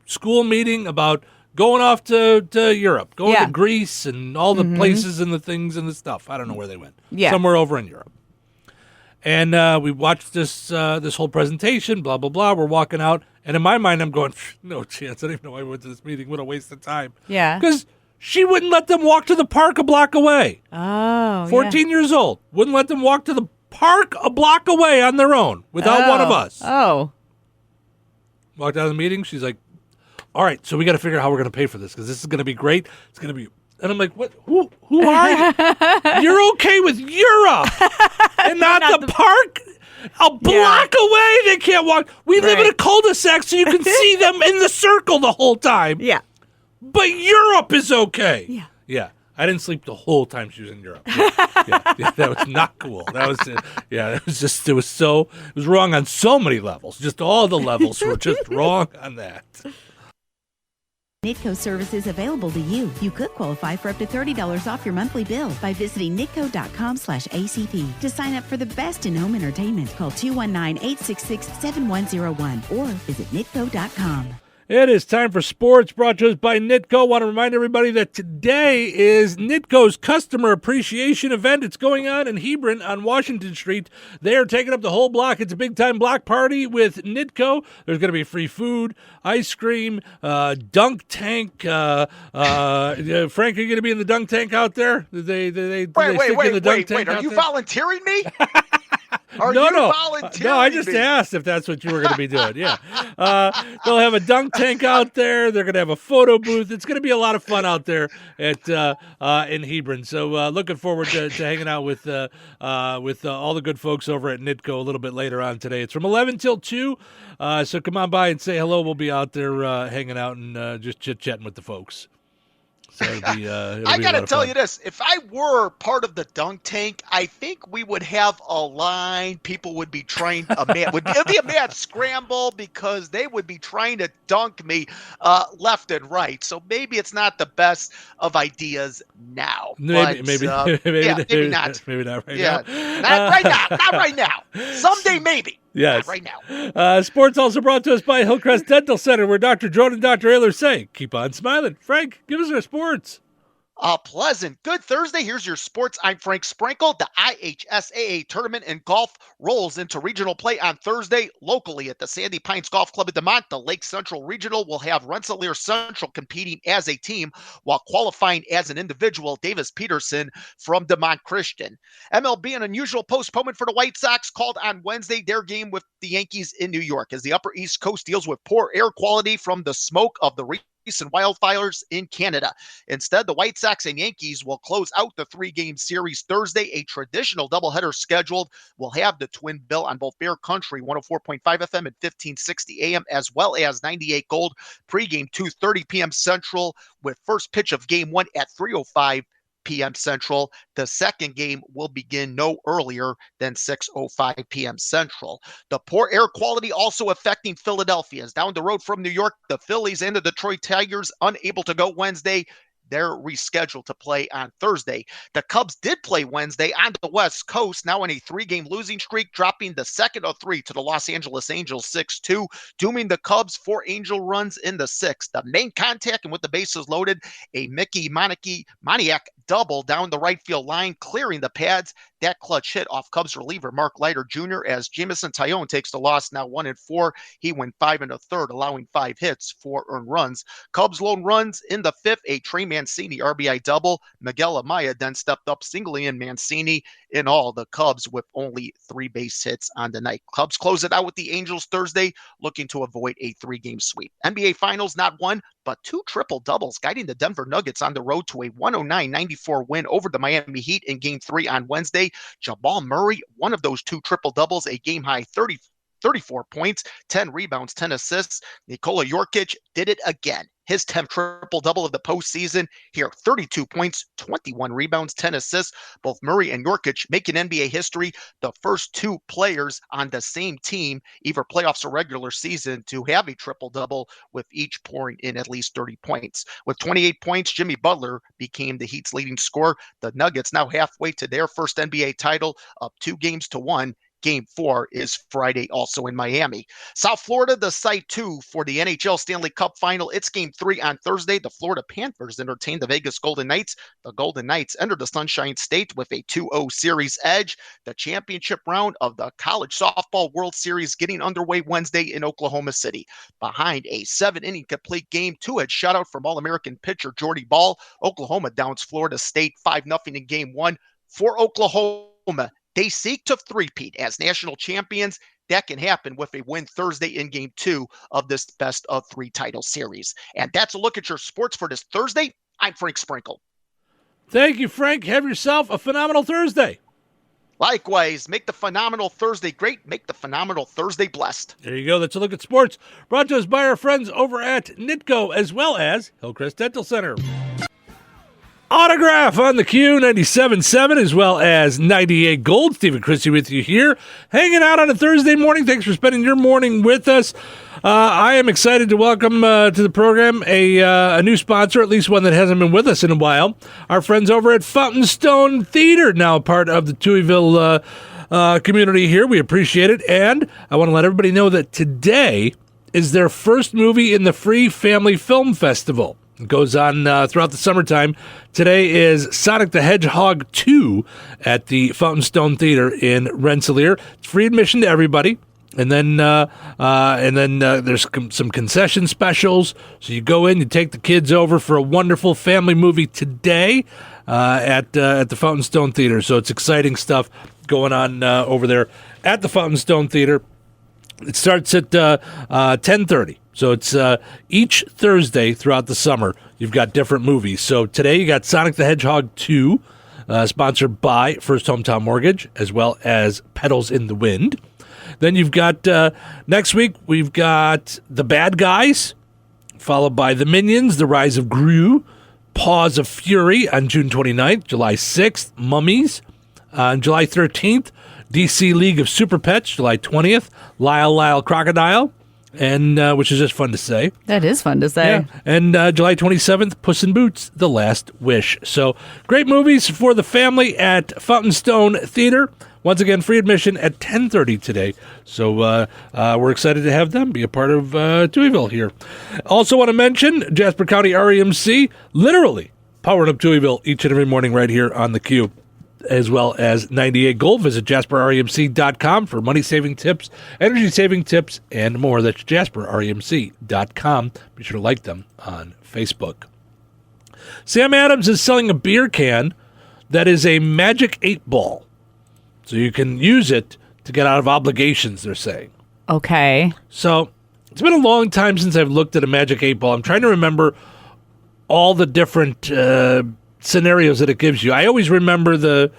school meeting about going off to Europe, going to Greece and all the places and the things and the stuff. I don't know where they went. Yeah. Somewhere over in Europe. And we watched this whole presentation, blah, blah, blah. We're walking out. And in my mind, I'm going, no chance. I don't even know why I went to this meeting. What a waste of time. Yeah. Because she wouldn't let them walk to the park a block away. Oh, 14 years old. Wouldn't let them walk to the park a block away on their own without one of us. Oh. Walked out of the meeting. She's like, all right, so we got to figure out how we're going to pay for this because this is going to be great. It's going to be... And I'm like, what? Who are you? You're okay with Europe and not the park? A block away, they can't walk. We live in a cul-de-sac so you can see them in the circle the whole time. Yeah. But Europe is okay. Yeah. Yeah. I didn't sleep the whole time she was in Europe. Yeah, that was not cool. That was, it was wrong on so many levels. Just all the levels were just wrong on that. Nitco services available to you. You could qualify for up to $30 off your monthly bill by visiting nitco.com/ACP. To sign up for the best in home entertainment, call 219-866-7101 or visit nitco.com. It is time for sports, brought to us by Nitco. I want to remind everybody that today is Nitco's Customer Appreciation Event. It's going on in Hebron on Washington Street. They are taking up the whole block. It's a big-time block party with Nitco. There's going to be free food, ice cream, dunk tank. Frank, are you going to be in the dunk tank out there? Wait. Are you volunteering me? No, I just asked if that's what you were going to be doing. Yeah. They'll have a dunk tank out there. They're going to have a photo booth. It's going to be a lot of fun out there at in Hebron. So looking forward to hanging out with all the good folks over at Nitco a little bit later on today. It's from 11 till 2. So come on by and say hello. We'll be out there hanging out and just chit-chatting with the folks. So I got to tell you this. If I were part of the dunk tank, I think we would have a line. People would be trying it'd be a mad scramble because they would be trying to dunk me left and right. So maybe it's not the best of ideas now. Maybe not. Maybe not right now. Not right now. Not right now. Someday maybe. Yes. Not right now. Sports also brought to us by Hillcrest Dental Center, where Dr. Jordan and Dr. Ayler say, keep on smiling. Frank, give us our sports. A pleasant good Thursday. Here's your sports. I'm Frank Sprinkle. The IHSAA tournament in golf rolls into regional play on Thursday locally at the Sandy Pines Golf Club at DeMont. The Lake Central Regional will have Rensselaer Central competing as a team while qualifying as an individual. Davis Peterson from DeMont Christian. MLB, an unusual postponement for the White Sox called on Wednesday their game with the Yankees in New York as the Upper East Coast deals with poor air quality from the smoke of the recent wildfires in Canada. Instead, the White Sox and Yankees will close out the three-game series Thursday. A traditional doubleheader scheduled will have the twin bill on both Bear Country 104.5 FM and 1560 AM, as well as 98 Gold pregame 2:30 p.m. Central, with first pitch of Game 1 at 3:05 p.m. Central. The second game will begin no earlier than 6:05 p.m. Central. The poor air quality also affecting Philadelphia. As down the road from New York, the Phillies and the Detroit Tigers unable to go Wednesday. They're rescheduled to play on Thursday. The Cubs did play Wednesday on the West Coast, now in a three-game losing streak, dropping the second of three to the Los Angeles Angels 6-2, dooming the Cubs 4 Angel runs in the sixth. The main contact, and with the bases loaded, a Mickey Moniak double down the right field line, clearing the pads. That clutch hit off Cubs reliever Mark Leiter Jr. as Jamison Tyone takes the loss, now 1-4. He went 5 1/3, allowing 5 hits, 4 earned runs. Cubs lone runs in the fifth, a Trey Mancini RBI double. Miguel Amaya then stepped up singly in Mancini. In all, the Cubs with only 3 base hits on the night. Cubs close it out with the Angels Thursday, looking to avoid a 3-game sweep. NBA Finals, not one, but 2 triple doubles, guiding the Denver Nuggets on the road to a 109-94 win over the Miami Heat in Game 3 on Wednesday. Jamal Murray, one of those 2 triple doubles, a game-high 34 points, 10 rebounds, 10 assists. Nikola Jokic did it again. His 10th triple-double of the postseason here, 32 points, 21 rebounds, 10 assists. Both Murray and Jokic making NBA history, the first 2 players on the same team, either playoffs or regular season, to have a triple-double, with each pouring in at least 30 points. With 28 points, Jimmy Butler became the Heat's leading scorer. The Nuggets now halfway to their first NBA title, up 2-1. Game 4 is Friday, also in Miami. South Florida, the site too for the NHL Stanley Cup Final. It's Game 3 on Thursday. The Florida Panthers entertain the Vegas Golden Knights. The Golden Knights enter the Sunshine State with a 2-0 series edge. The championship round of the College Softball World Series getting underway Wednesday in Oklahoma City. Behind a 7-inning complete game, 2-hit shutout from All-American pitcher Jordy Ball, Oklahoma downs Florida State 5-0 in Game 1. For Oklahoma, they seek to three-peat as national champions. That can happen with a win Thursday in Game 2 of this best-of-3 title series. And that's a look at your sports for this Thursday. I'm Frank Sprinkle. Thank you, Frank. Have yourself a phenomenal Thursday. Likewise, make the phenomenal Thursday great. Make the phenomenal Thursday blessed. There you go. That's a look at sports. Brought to us by our friends over at Nitco, as well as Hillcrest Dental Center. Autograph on the Q 97.7 as well as 98 Gold. Stephen Chrissy with you here, hanging out on a Thursday morning. Thanks for spending your morning with us. I am excited to welcome to the program a new sponsor, at least one that hasn't been with us in a while. Our friends over at Fountain Stone Theater, now part of the Touhyville community here. We appreciate it. And I want to let everybody know that today is their first movie in the Free Family Film Festival. It goes on throughout the summertime. Today is Sonic the Hedgehog 2 at the Fountain Stone Theater in Rensselaer. It's free admission to everybody. And then there's some concession specials. So you go in, you take the kids over for a wonderful family movie today at the Fountain Stone Theater. So it's exciting stuff going on over there at the Fountain Stone Theater. It starts at 10:30. So it's each Thursday throughout the summer, you've got different movies. So today you got Sonic the Hedgehog 2, sponsored by First Hometown Mortgage, as well as Petals in the Wind. Then you've got, next week, we've got The Bad Guys, followed by The Minions, The Rise of Gru, Paws of Fury on June 29th, July 6th, Mummies, on July 13th, DC League of Super Pets, July 20th, Lyle Crocodile, and which is just fun to say. That is fun to say. Yeah. And July 27th, Puss in Boots, The Last Wish. So great movies for the family at Fountain Stone Theater. Once again, free admission at 10:30 today. So we're excited to have them be a part of Touhyville here. Also want to mention Jasper County REMC literally Powering up Touhyville each and every morning right here on the Q, as well as 98 Gold. Visit JasperREMC.com for money-saving tips, energy-saving tips, and more. That's JasperREMC.com. Be sure to like them on Facebook. Sam Adams is selling a beer can that is a magic 8-ball. So you can use it to get out of obligations, they're saying. Okay. So it's been a long time since I've looked at a magic 8-ball. I'm trying to remember all the different scenarios that it gives you. I always remember the,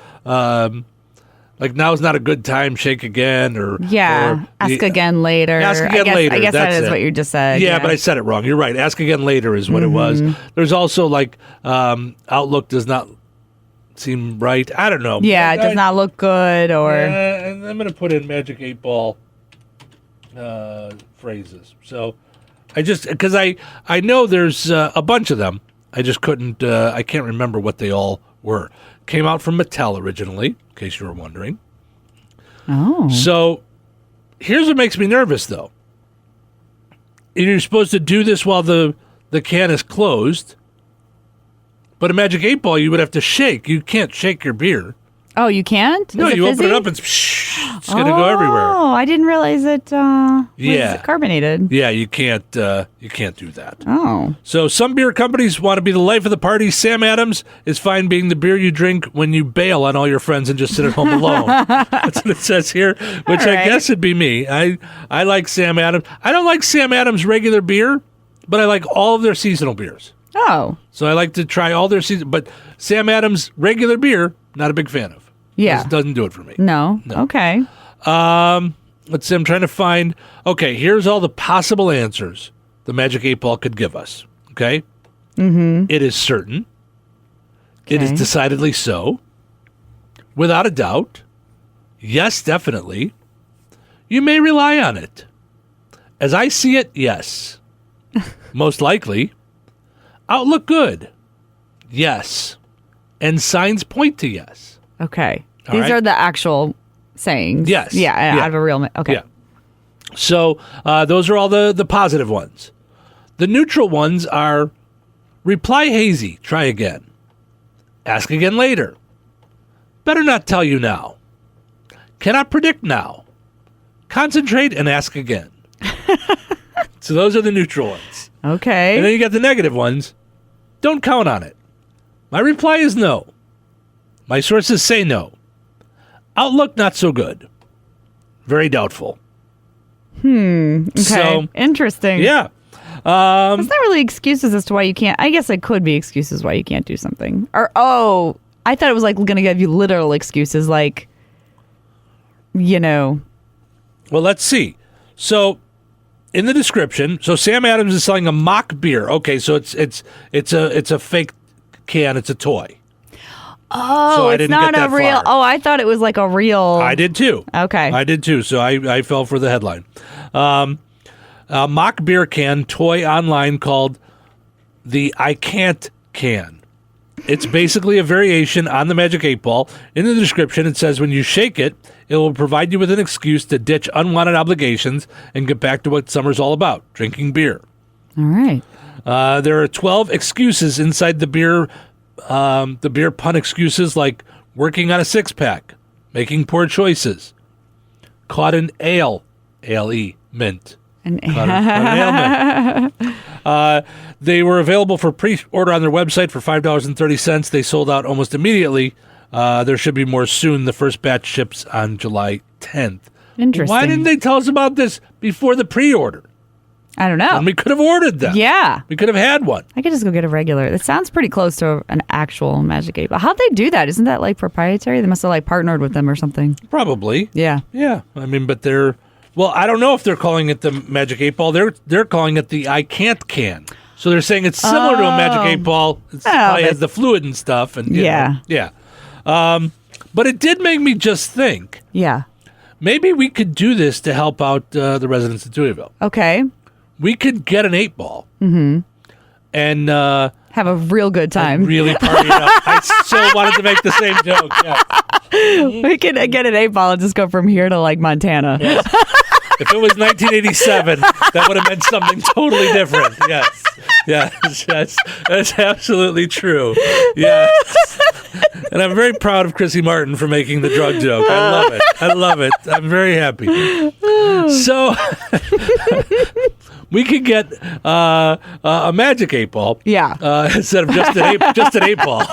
now's not a good time, shake again, or ask again later. Ask again later. I guess that is it. what you just said. Yeah, but I said it wrong. You're right. Ask again later is what it was. There's also Outlook does not seem right. I don't know. Yeah, it does not look good. Or and I'm going to put in magic 8-ball phrases. So because I know there's a bunch of them. I just couldn't, I can't remember what they all were. Came out from Mattel originally, in case you were wondering. Oh. So here's what makes me nervous, though. You're supposed to do this while the can is closed, but a magic 8-ball you would have to shake. You can't shake your beer. Oh, you can't? No, you open it up and it's going to go everywhere. Oh, I didn't realize it was carbonated. Yeah, you can't do that. Oh. So some beer companies want to be the life of the party. Sam Adams is fine being the beer you drink when you bail on all your friends and just sit at home alone. That's what it says here, which I guess would be me. I like Sam Adams. I don't like Sam Adams regular beer, but I like all of their seasonal beers. Oh. So I like to try all their season, but Sam Adams regular beer, not a big fan of. Yeah. It doesn't do it for me. No. Okay. Let's see. I'm trying to find. Okay, here's all the possible answers the magic 8-ball could give us. Okay? Mm-hmm. It is certain. Okay. It is decidedly so. Without a doubt. Yes, definitely. You may rely on it. As I see it, yes. Most likely. Outlook good. Yes. And signs point to yes. Okay. These are the actual sayings. Yes. Yeah, out of a real... Okay. Yeah. So those are all the positive ones. The neutral ones are reply hazy, try again. Ask again later. Better not tell you now. Cannot predict now. Concentrate and ask again. So those are the neutral ones. Okay. And then you got the negative ones. Don't count on it. My reply is no. My sources say no. Outlook, not so good. Very doubtful. Okay. So, interesting. Yeah. It's not really excuses as to why you can't. I guess it could be excuses why you can't do something. Or, I thought it was going to give you literal excuses like, Well, let's see. So, in the description, Sam Adams is selling a mock beer. Okay, so it's a fake can. It's a toy. Oh, so it's not a real. Oh, I thought it was like a real. I did too. Okay. I did too. So I fell for the headline. A mock beer can toy online called the I Can't Can. It's basically a variation on the magic 8-ball. In the description, it says when you shake it, it will provide you with an excuse to ditch unwanted obligations and get back to what summer's all about, drinking beer. All right. There are 12 excuses inside the beer pun excuses like working on a six-pack, making poor choices, caught in ale, A-L-E, mint. Caught in ale mint. They were available for pre-order on their website for $5.30. They sold out almost immediately. There should be more soon. The first batch ships on July 10th. Interesting. Why didn't they tell us about this before the pre-order? I don't know. And we could have ordered them. Yeah. We could have had one. I could just go get a regular. It sounds pretty close to an actual Magic 8 Ball. How'd they do that? Isn't that proprietary? They must have partnered with them or something. Probably. Yeah. Yeah. I mean, but they're... Well, I don't know if they're calling it the Magic 8 Ball. They're calling it the I Can't Can. So they're saying it's similar to a Magic 8 Ball. It probably has the fluid and stuff. And yeah. Yeah. But it did make me just think. Yeah. Maybe we could do this to help out the residents of Touhyville. Okay. We could get an 8-ball. Mm-hmm. And... have a real good time. Really party it up. I still wanted to make the same joke. Yeah. We can get an 8-ball and just go from here to Montana. Yes. If it was 1987, that would have meant something totally different. Yes, that's absolutely true. Yes. And I'm very proud of Chrissy Martin for making the drug joke. I love it. I'm very happy. So we could get a magic 8-ball. Yeah. Instead of just an 8-ball.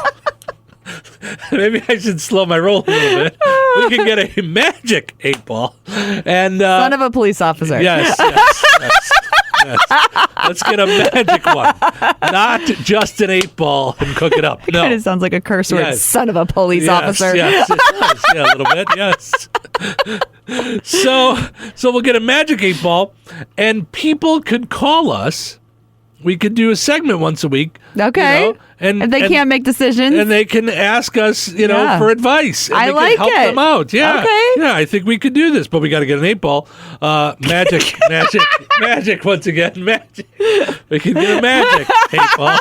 Maybe I should slow my roll a little bit. We can get a magic 8-ball. And son of a police officer. Yes. Let's get a magic one. Not just an 8-ball and cook it up. No. It sounds like a curse word. Yes. Son of a police officer. Yes, it does. Yeah, a little bit. Yes. So we'll get a magic 8-ball, and people could call us. We could do a segment once a week. Okay. And they can't make decisions. And they can ask us, for advice. And I we like can help them out. Yeah. Okay. Yeah, I think we could do this, but we got to get an 8-ball. Magic once again. Magic. We can get a magic 8-ball.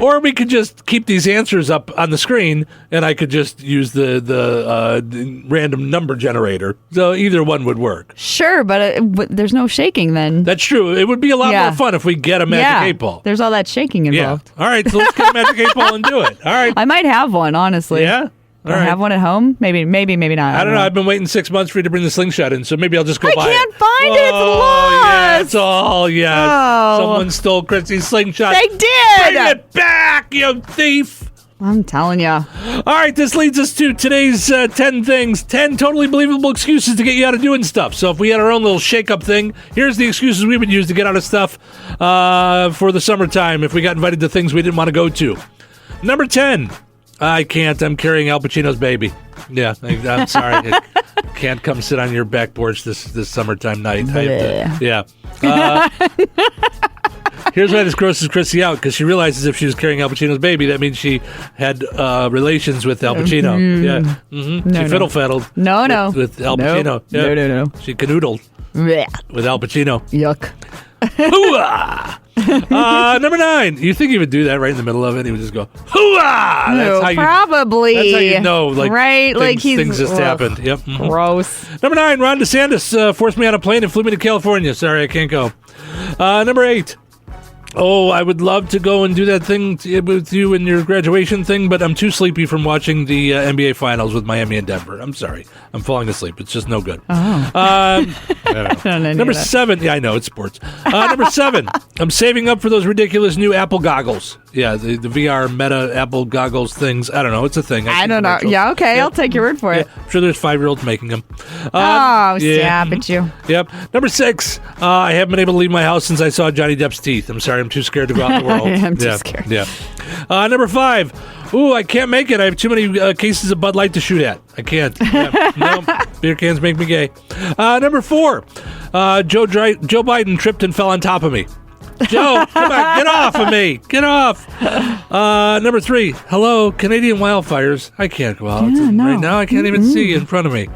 Or we could just keep these answers up on the screen, and I could just use the random number generator. So either one would work. Sure, but there's no shaking then. That's true. It would be a lot more fun if we get a magic 8-ball. There's all that shaking involved. Yeah. All right, so let's get a magic 8-ball and do it. All right. I might have one, honestly. Yeah? Do I have one at home? Maybe not. I don't know. I've been waiting 6 months for you to bring the slingshot in, so maybe I'll just go buy it. I can't find it. It's lost. Yeah, it's all, Someone stole Chrissy's slingshot. They did. Bring it back, you thief. I'm telling you. All right, this leads us to today's 10 things, 10 totally believable excuses to get you out of doing stuff. So if we had our own little shake-up thing, here's the excuses we would use to get out of stuff for the summertime if we got invited to things we didn't want to go to. Number 10, I can't. I'm carrying Al Pacino's baby. Yeah, I'm sorry. I can't come sit on your back porch this summertime night. Here's why this grosses Chrissy out, because she realizes if she was carrying Al Pacino's baby, that means she had relations with Al Pacino. Yeah. Mm-hmm. She fiddle-faddled with Al Pacino. Yeah. No. She canoodled with Al Pacino. Yuck. Number 9. You think he would do that right in the middle of it? He would just go, hoo-ah! That's how you know, right? Things just happened. Yep. Mm-hmm. Gross. Number 9. Ron DeSantis forced me on a plane and flew me to California. Sorry, I can't go. Number 8. Oh, I would love to go and do that thing with you in your graduation thing, but I'm too sleepy from watching the NBA Finals with Miami and Denver. I'm sorry. I'm falling asleep. It's just no good. Number 7. Yeah, I know. It's sports. Number 7. I'm saving up for those ridiculous new Apple goggles. Yeah, the VR Meta Apple goggles things. I don't know. It's a thing. I don't know. Yeah, okay. I'll take your word for it. I'm sure there's 5-year-olds making them. Stab at you. Yep. Number 6. I haven't been able to leave my house since I saw Johnny Depp's teeth. I'm sorry. I'm too scared to go out in the world. I'm too scared. Yeah. Number 5. Ooh, I can't make it. I have too many cases of Bud Light to shoot at. I can't. Yeah. No, beer cans make me gay. Number 4. Joe Biden tripped and fell on top of me. Joe, come on, get off of me. Get off. Number 3. Hello, Canadian wildfires. I can't go out right now. I can't even see in front of me.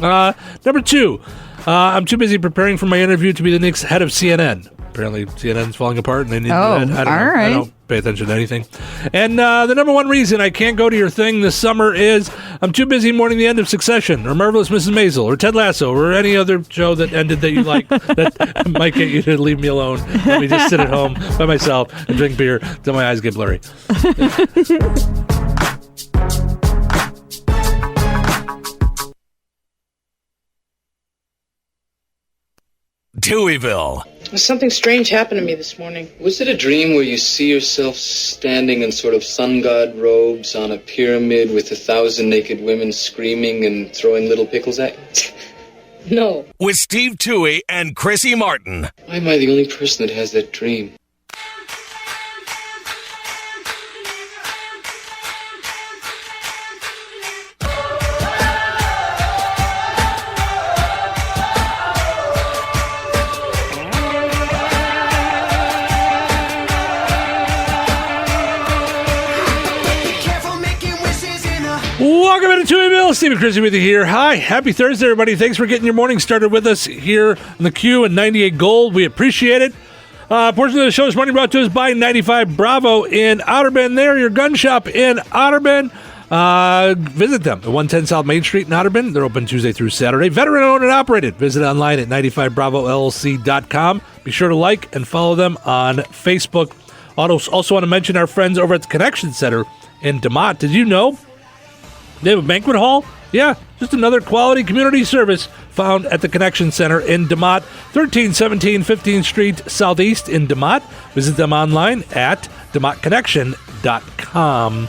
Number 2. I'm too busy preparing for my interview to be the next head of CNN. Apparently, CNN's falling apart, and they need to do that. I don't know. Right. I don't pay attention to anything. And the number 1 reason I can't go to your thing this summer is I'm too busy mourning the end of Succession, or Marvelous Mrs. Maisel, or Ted Lasso, or any other show that ended that you like that might get you to leave me alone. Let me just sit at home by myself and drink beer till my eyes get blurry. Touhyville. Something strange happened to me this morning. Was it a dream where you see yourself standing in sort of sun god robes on a pyramid with 1,000 naked women screaming and throwing little pickles at you? No. With Steve Touhy and Chrissy Martin. Why am I the only person that has that dream? Welcome into Touhyville. Steve and Chrissy with you here. Hi. Happy Thursday, everybody. Thanks for getting your morning started with us here in the Q and 98 Gold. We appreciate it. Portion of the show this morning brought to us by 95 Bravo in Outer Bend. There, your gun shop in Outer Bend. visit them at 110 South Main Street in Otterburn. They're open Tuesday through Saturday. Veteran owned and operated. Visit online at 95bravollc.com. Be sure to like and follow them on Facebook. Also want to mention our friends over at the Connection Center in DeMott. Did you know they have a banquet hall? Yeah, just another quality community service found at the Connection Center in DeMott, 1317 15th Street Southeast in DeMott. Visit them online at DeMottConnection.com.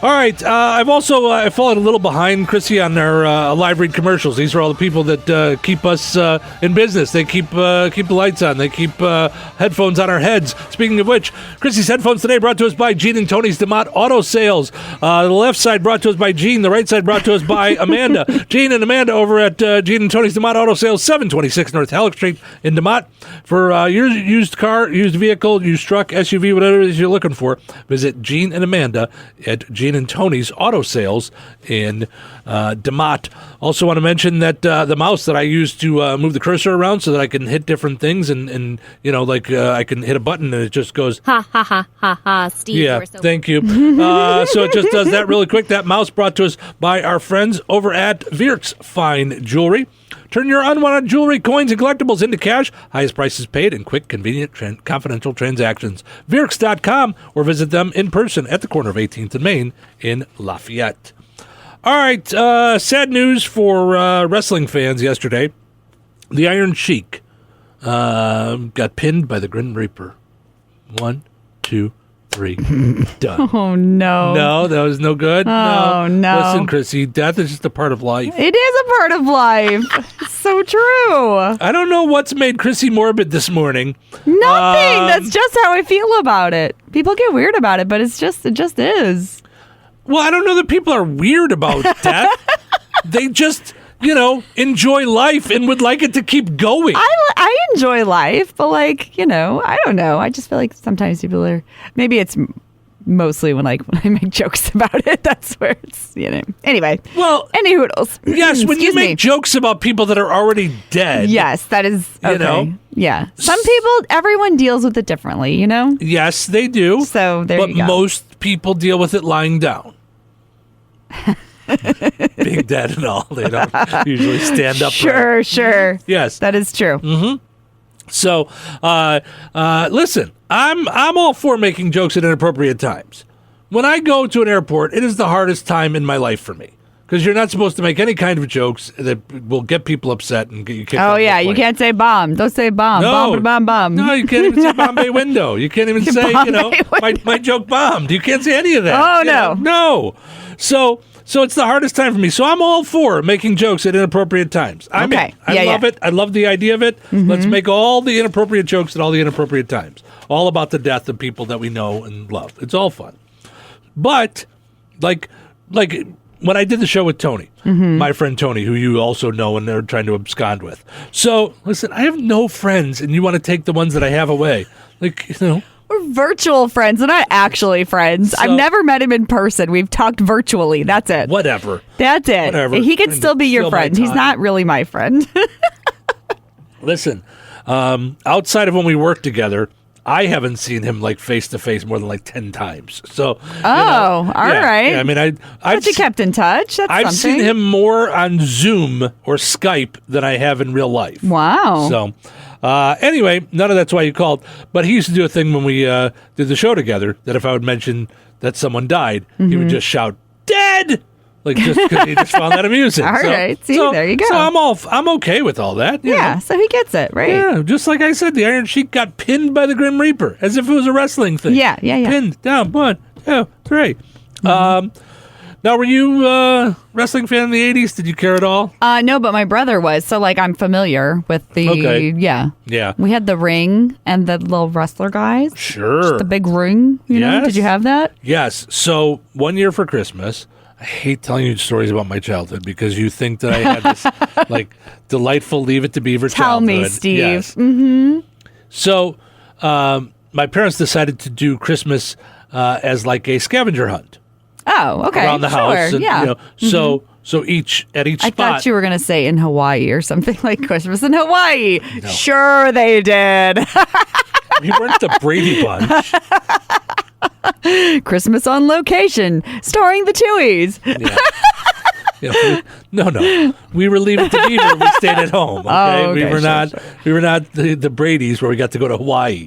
All right, I've also I've fallen a little behind, Chrissy, on our live read commercials. These are all the people that keep us in business. They keep the lights on. They keep headphones on our heads. Speaking of which, Chrissy's headphones today brought to us by Gene and Tony's DeMott Auto Sales. The left side brought to us by Gene. The right side brought to us by Amanda. Gene and Amanda over at Gene and Tony's DeMott Auto Sales, 726 North Halleck Street in DeMott. For your used car, used vehicle, used truck, SUV, whatever it is you're looking for, visit Gene and Amanda at Gene and Tony's Auto Sales in DeMott. Also want to mention that the mouse that I use to move the cursor around so that I can hit different things and I can hit a button and it just goes ha ha ha ha ha. Steve, yeah, so thank you. So it just does that really quick. That mouse brought to us by our friends over at Vierk's Fine Jewelry. Turn your unwanted jewelry, coins, and collectibles into cash. Highest prices paid and quick, convenient, confidential transactions. Vierks.com or visit them in person at the corner of 18th and Main in Lafayette. All right, sad news for wrestling fans yesterday. The Iron Sheik got pinned by the Grim Reaper. 1, 2, 3, done. Oh, no. No, that was no good? Oh, no. Listen, Chrissy, death is just a part of life. It is a part of life. It's so true. I don't know what's made Chrissy morbid this morning. Nothing. That's just how I feel about it. People get weird about it, but it just is. Well, I don't know that people are weird about death. They just, enjoy life and would like it to keep going. I enjoy life, but I don't know. I just feel like sometimes people are, maybe it's mostly when I make jokes about it. That's where it's, Anyway. Well, any hoodles. Yes, when you make jokes about people that are already dead. Yes, that is, okay. Yeah. Some people, everyone deals with it differently, Yes, they do. So there you go. But most people deal with it lying down. Being dead and all. They don't usually stand up. Sure. Yes. That is true. Mm-hmm. So, listen, I'm all for making jokes at inappropriate times. When I go to an airport, it is the hardest time in my life for me. Because you're not supposed to make any kind of jokes that will get people upset and get you kicked off the plane. You can't say bomb. Don't say bomb. No. Bomb. No, you can't even say Bombay window. You can't even say, my joke bombed. You can't say any of that. Oh, no. No. So it's the hardest time for me. So I'm all for making jokes at inappropriate times. I love it. I love the idea of it. Mm-hmm. Let's make all the inappropriate jokes at all the inappropriate times. All about the death of people that we know and love. It's all fun. But, like when I did the show with Tony, my friend Tony, who you also know and they're trying to abscond with. So, listen, I have no friends, and you want to take the ones that I have away. We're virtual friends. We're not actually friends. So, I've never met him in person. We've talked virtually. That's it. Whatever. That's it. Whatever. He can still be your friend. He's not really my friend. Listen, outside of when we work together, I haven't seen him face to face more than 10 times. So, all right. Yeah, I mean, I've kept in touch. That's I've something. seen him more on Zoom or Skype than I have in real life. Wow. So, anyway, none of that's why you called. But he used to do a thing when we did the show together that if I would mention that someone died, he would just shout, "Dead!" Just because he just found that amusing. All right. See, there you go. So I'm okay with all that. you know? So he gets it, right? Yeah, just like I said, the Iron Sheik got pinned by the Grim Reaper as if it was a wrestling thing. Yeah. Pinned down, 1, 2, 3. Now, were you a wrestling fan in the 80s? Did you care at all? No, but my brother was. So, I'm familiar with the... Okay. Yeah. We had the ring and the little wrestler guys. Sure. Just the big ring, you know? Did you have that? Yes. So, one year for Christmas... I hate telling you stories about my childhood because you think that I had this delightful Leave It to Beaver childhood. Tell me, Steve. Yes. Mm-hmm. So my parents decided to do Christmas as a scavenger hunt. Oh, okay. Around the house. And, so each spot. I thought you were going to say in Hawaii or something like Christmas in Hawaii. No. Sure they did. We weren't the Brady Bunch. Christmas on location, starring the Touhies. Yeah. No. We were leaving to Beaver. We stayed at home. Okay, we were not. Sure. We were not the Brady's where we got to go to Hawaii.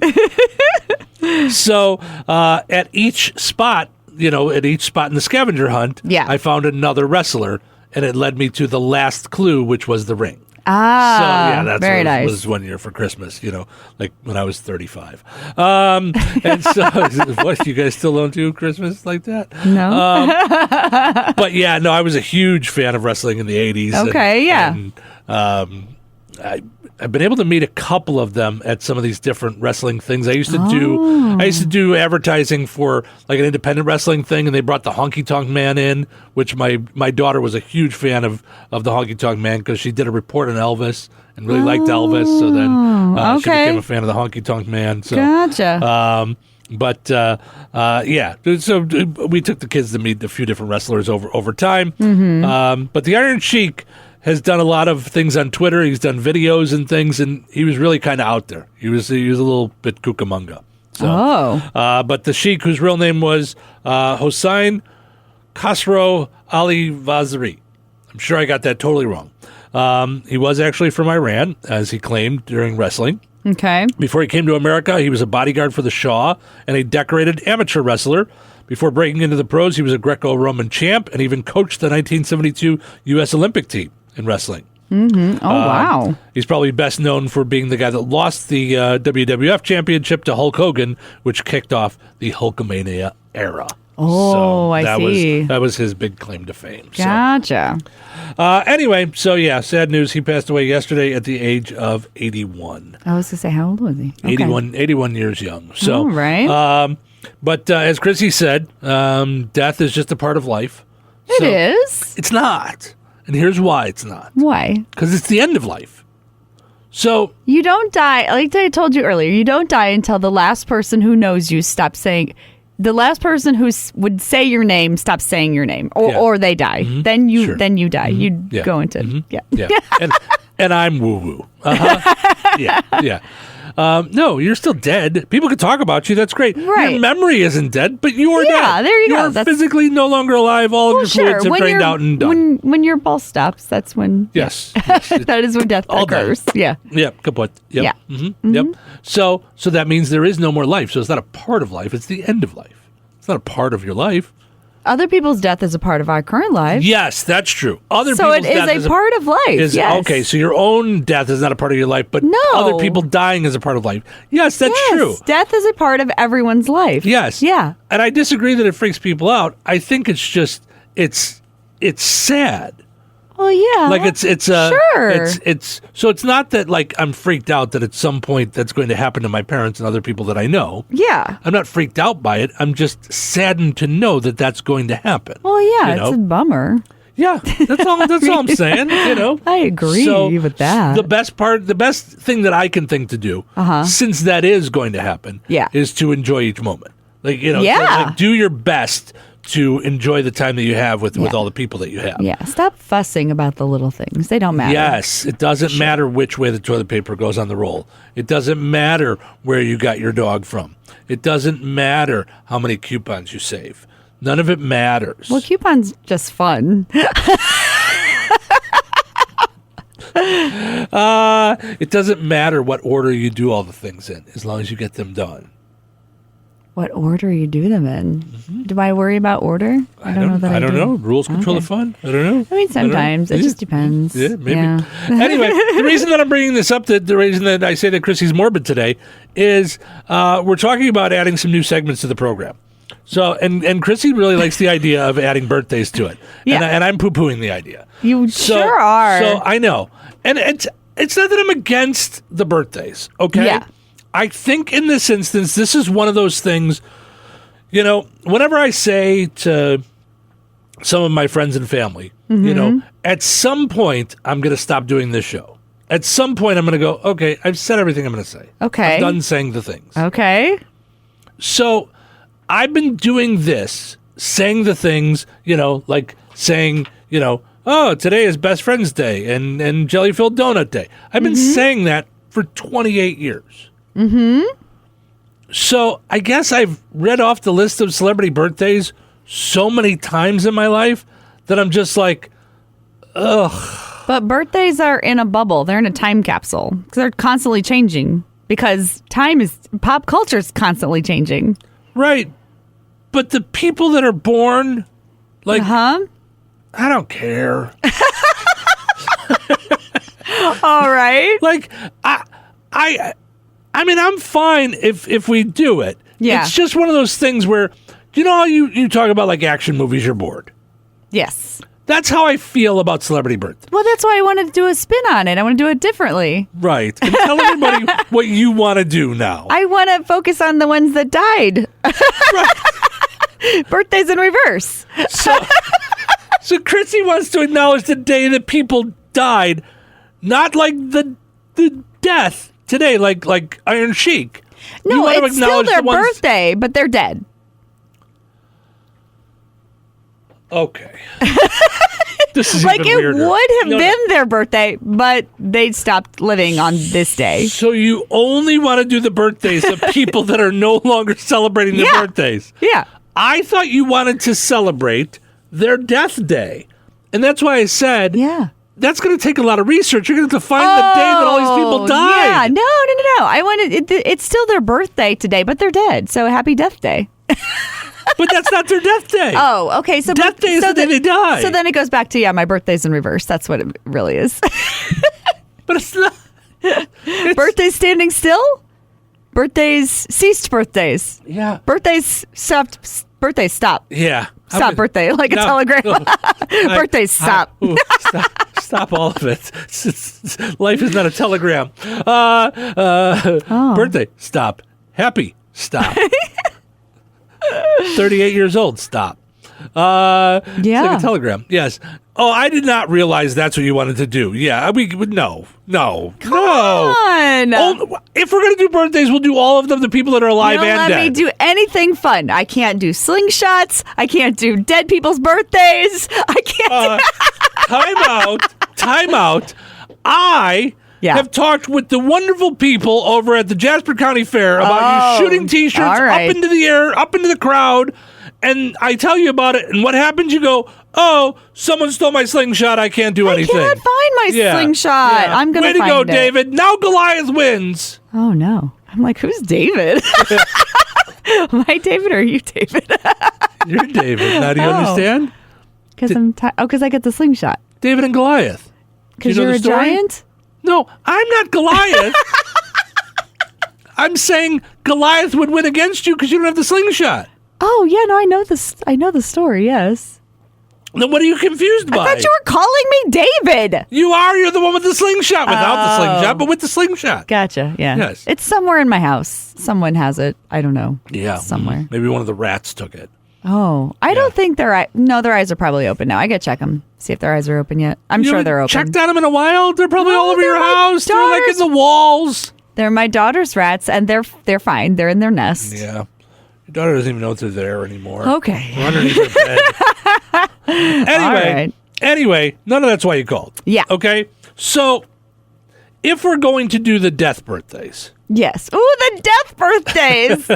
So at each spot, at each spot in the scavenger hunt, I found another wrestler, and it led me to the last clue, which was the ring. Ah, so yeah, that's very what nice. was one year for Christmas, like when I was 35. And so, what, you guys still don't do Christmas like that? No. But yeah, no, I was a huge fan of wrestling in the 80s. Okay, and I've been able to meet a couple of them at some of these different wrestling things. I used to do advertising for like an independent wrestling thing, and they brought the Honky Tonk Man in, which my daughter was a huge fan of the Honky Tonk Man because she did a report on Elvis and really liked Elvis. So then she became a fan of the Honky Tonk Man. So, gotcha. So we took the kids to meet a few different wrestlers over time. But the Iron Sheik has done a lot of things on Twitter. He's done videos and things, and he was really kind of out there. He was a little bit cucamonga. So, but the Sheik, whose real name was Hossein Khosrow Ali Vaziri. I'm sure I got that totally wrong. He was actually from Iran, as he claimed during wrestling. Okay. Before he came to America, he was a bodyguard for the Shah and a decorated amateur wrestler. Before breaking into the pros, he was a Greco-Roman champ and even coached the 1972 U.S. Olympic team in wrestling. Oh, wow. He's probably best known for being the guy that lost the WWF championship to Hulk Hogan, which kicked off the Hulkamania era. Oh, I see. That was his big claim to fame. Gotcha. Anyway, sad news. He passed away yesterday at the age of 81. I was going to say, how old was he? Okay. 81 years young. So, all right. But as Chrissy said, death is just a part of life. It is? It's not. And here's why it's not. Why? Because it's the end of life. So you don't die. Like I told you earlier, you don't die until the last person who knows you stops saying. The last person who would say your name stops saying your name, or they die. Then you die. You go into and I'm woo woo. No, you're still dead. People can talk about you. That's great. Right. Your memory isn't dead, but you are dead. Yeah, there you go. You're physically no longer alive. All of your fluids have drained out and done. When your pulse stops, that's when. Yes. That is when death occurs. Yeah. Yep. Good point. Yep. Yeah. Yep. So that means there is no more life. So it's not a part of life. It's the end of life. It's not a part of your life. Other people's death is a part of our current life. Yes, that's true. So it is a part of life. Yes. Okay, so your own death is not a part of your life, but other people dying is a part of life. Yes, that's true. Death is a part of everyone's life. Yes. Yeah. And I disagree that it freaks people out. I think it's just it's sad. Well, yeah. Like it's sure. So it's not that like I'm freaked out that at some point that's going to happen to my parents and other people that I know. Yeah. I'm not freaked out by it. I'm just saddened to know that that's going to happen. Well, yeah, it's a bummer. Yeah, that's all I'm saying, I agree with that. The best thing that I can think to do, since that is going to happen, is to enjoy each moment. Like, do your best to enjoy the time that you have with all the people that you have. Yeah, stop fussing about the little things. They don't matter. Yes, it doesn't matter which way the toilet paper goes on the roll. It doesn't matter where you got your dog from. It doesn't matter how many coupons you save. None of it matters. Well, coupons just fun. It doesn't matter what order you do all the things in, as long as you get them done. What order you do them in? Do I worry about order? I don't know. I don't know. Rules control the fun. I don't know. I mean, sometimes. It just depends. Yeah, maybe. Yeah. Anyway, the reason that I'm bringing this up, the reason that I say that Chrissy's morbid today, is we're talking about adding some new segments to the program. So, and Chrissy really likes the idea of adding birthdays to it. Yeah. And I'm poo-pooing the idea. You sure are. So I know. And it's not that I'm against the birthdays, okay? Yeah. I think in this instance, this is one of those things, whenever I say to some of my friends and family, at some point, I'm going to stop doing this show. At some point, I'm going to go, okay, I've said everything I'm going to say. Okay. I'm done saying the things. Okay. So I've been doing this, saying the things, like saying, oh, today is Best Friends Day and Jelly-Filled Donut Day. I've been saying that for 28 years. So I guess I've read off the list of celebrity birthdays so many times in my life that I'm just like, ugh. But birthdays are in a bubble. They're in a time capsule because they're constantly changing because pop culture is constantly changing. Right. But the people that are born, like, I don't care. All right. Like, I mean, I'm fine if we do it. Yeah. It's just one of those things where, you know how you talk about like action movies, you're bored. Yes. That's how I feel about celebrity birthdays. Well, that's why I wanted to do a spin on it. I want to do it differently. Right. And tell everybody what you want to do now. I want to focus on the ones that died. Right. Birthdays in reverse. So Chrissy wants to acknowledge the day that people died, not like the death today, like Iron Sheik. No, it's still their birthday, but they're dead. Okay. This is like even weirder. It would have been their birthday, but they stopped living on this day. So you only want to do the birthdays of people that are no longer celebrating their birthdays. Yeah. I thought you wanted to celebrate their death day. And that's why I said, that's going to take a lot of research. You're going to have to find the day that all these people died. Yeah, no. I wanted it's still their birthday today, but they're dead. So happy death day. But that's not their death day. Oh, okay. So death day is the day they die. So then it goes back to my birthday's in reverse. That's what it really is. But it's not. Birthdays standing still. Birthdays ceased. Birthdays. Yeah. Birthdays stopped. Birthdays stop. Yeah. Stop birthday like a telegram. Birthdays stop. Stop all of it. Life is not a telegram. Birthday stop. Happy stop. 38 years old. Stop. It's like a telegram. Yes. Oh, I did not realize that's what you wanted to do. Yeah. No. Come on. If we're going to do birthdays, we'll do all of them, the people that are alive and let dead. Me do anything fun. I can't do slingshots. I can't do dead people's birthdays. I can't Time out. I have talked with the wonderful people over at the Jasper County Fair about you shooting T-shirts up into the air, up into the crowd, and I tell you about it, and what happens? You go, oh, someone stole my slingshot. I can't do anything. I can't find my slingshot. I'm going to find it. Way to go, David. Now Goliath wins. Oh, no. I'm like, who's David? Am I David or are you David? You're David. Now do you understand? Because I get the slingshot. David and Goliath. Because you're a giant? No, I'm not Goliath. I'm saying Goliath would win against you because you don't have the slingshot. Oh, yeah, no, I know this. I know the story, yes. Then what are you confused by? I thought you were calling me David. You are. You're the one with the slingshot. Without the slingshot, but with the slingshot. Gotcha, yeah. Yes. It's somewhere in my house. Someone has it. I don't know. Yeah. Somewhere. Maybe one of the rats took it. Oh, I don't think their eyes are probably open now. I gotta check them, see if their eyes are open yet. I'm sure they're open. Checked on them in a while. They're probably all over your house. They're like in the walls. They're my daughter's rats, and they're fine. They're in their nest. Yeah, your daughter doesn't even know if they're there anymore. Okay, they're underneath her bed. Anyway, none of that's why you called. Yeah. Okay. So, if we're going to do the death birthdays, yes. Ooh, the death birthdays.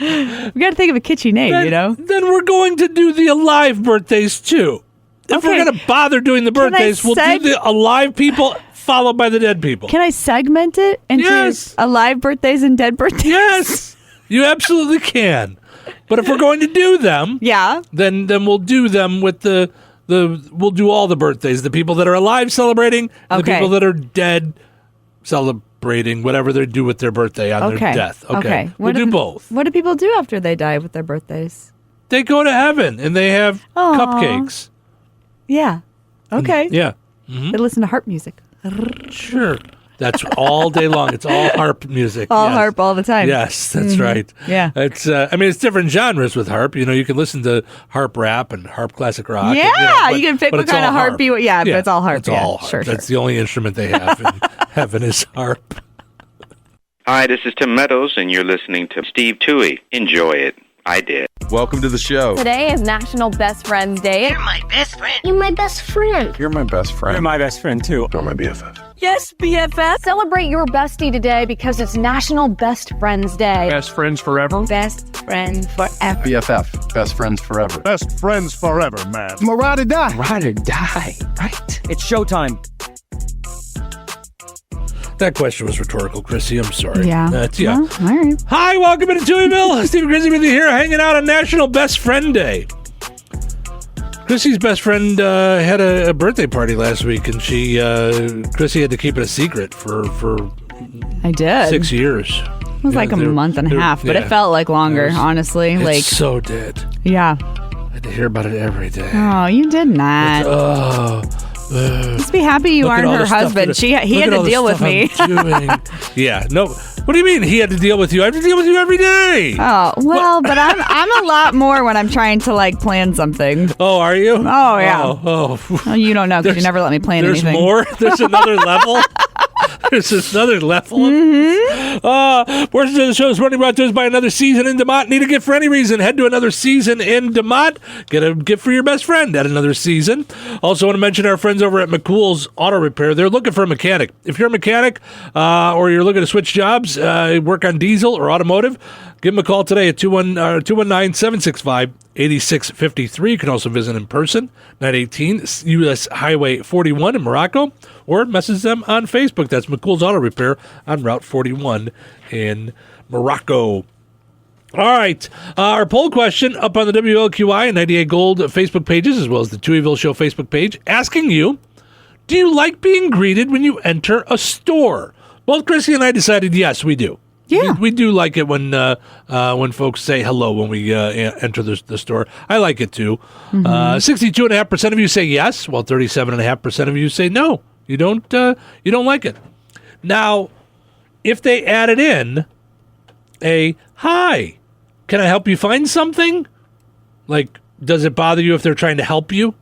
We got to think of a kitschy name, Then we're going to do the alive birthdays too. If we're going to bother doing the birthdays, we'll do the alive people followed by the dead people. Can I segment it into alive birthdays and dead birthdays? Yes, you absolutely can. But if we're going to do them, then we'll do them with we'll do all the birthdays. The people that are alive celebrating, and the people that are dead celebrating whatever they do with their birthday on their death. Okay. We'll do both. What do people do after they die with their birthdays? They go to heaven and they have cupcakes. Yeah. Okay. Yeah. Mm-hmm. They listen to harp music. Sure. That's all day long. It's all harp music. All harp all the time. Yes, that's right. Yeah. It's it's different genres with harp. You can listen to harp rap and harp classic rock. Yeah, you can pick what kind of harp you want. Yeah, but it's all harp. It's all harp. Sure. That's the only instrument they have in heaven is harp. Hi, this is Tim Meadows, and you're listening to Steve Touhy. Enjoy it. I did. Welcome to the show. Today is National Best Friends Day. You're my best friend. You're my best friend. You're my best friend. You're my best friend, too. You're my BFF. Yes, BFF. Celebrate your bestie today because it's National Best Friends Day. Best friends forever. Best friend forever. BFF. Best friends forever. Best friends forever, man. Ride or die. Ride or die, right? It's showtime. That question was rhetorical, Chrissy. I'm sorry. Yeah. Yeah. Well, all right. Hi, welcome into Touhyville. Steve and Chrissy with you here, hanging out on National Best Friend Day. Chrissy's best friend had a birthday party last week, and Chrissy had to keep it a secret for I did. 6 years. It was like a month and a half, but it felt like longer, honestly. It so did. Yeah. I had to hear about it every day. Oh, you did not. Just be happy you aren't her husband. He had to deal with me. Yeah. No. What do you mean he had to deal with you? I have to deal with you every day. Oh, well, but I'm a lot more when I'm trying to plan something. Oh, are you? Oh, yeah. Oh, you don't know because you never let me plan anything. There's more? There's another level? There's another level? Mm-hmm. Portions of the show is running brought to us by Another Season in DeMott. Need a gift for any reason? Head to Another Season in DeMott. Get a gift for your best friend at Another Season. Also want to mention our friends over at McCool's Auto Repair. They're looking for a mechanic. If you're a mechanic or you're looking to switch jobs, work on diesel or automotive, give them a call today at 219-765-8653. You can also visit in person, 918 U.S. Highway 41 in Morocco, or message them on Facebook. That's McCool's Auto Repair on Route 41 in Morocco. All right. Our poll question up on the WLQI and 98 Gold Facebook pages, as well as the Touhyville Show Facebook page, asking you, do you like being greeted when you enter a store? Both Chrissy and I decided yes, we do. Yeah. We do like it when folks say hello when we enter the store. I like it too. 62.5% of you say yes, while 37.5% of you say no. You don't like it. Now, if they added in a hi, can I help you find something? Like, does it bother you if they're trying to help you?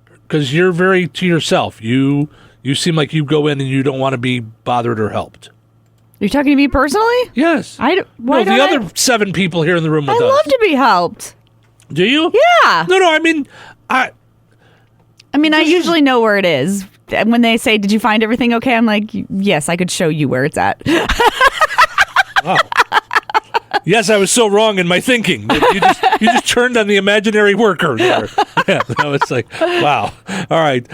Because you're very to yourself. You seem like you go in and you don't want to be bothered or helped. You're talking to me personally? Yes. Why the other 7 people here in the room with us. I love to be helped. Do you? Yeah. No, I mean, I usually know where it is. And when they say, did you find everything okay? I'm like, yes, I could show you where it's at. Wow. Yes, I was so wrong in my thinking. You just turned on the imaginary worker there. Yeah, I was like, wow. All right.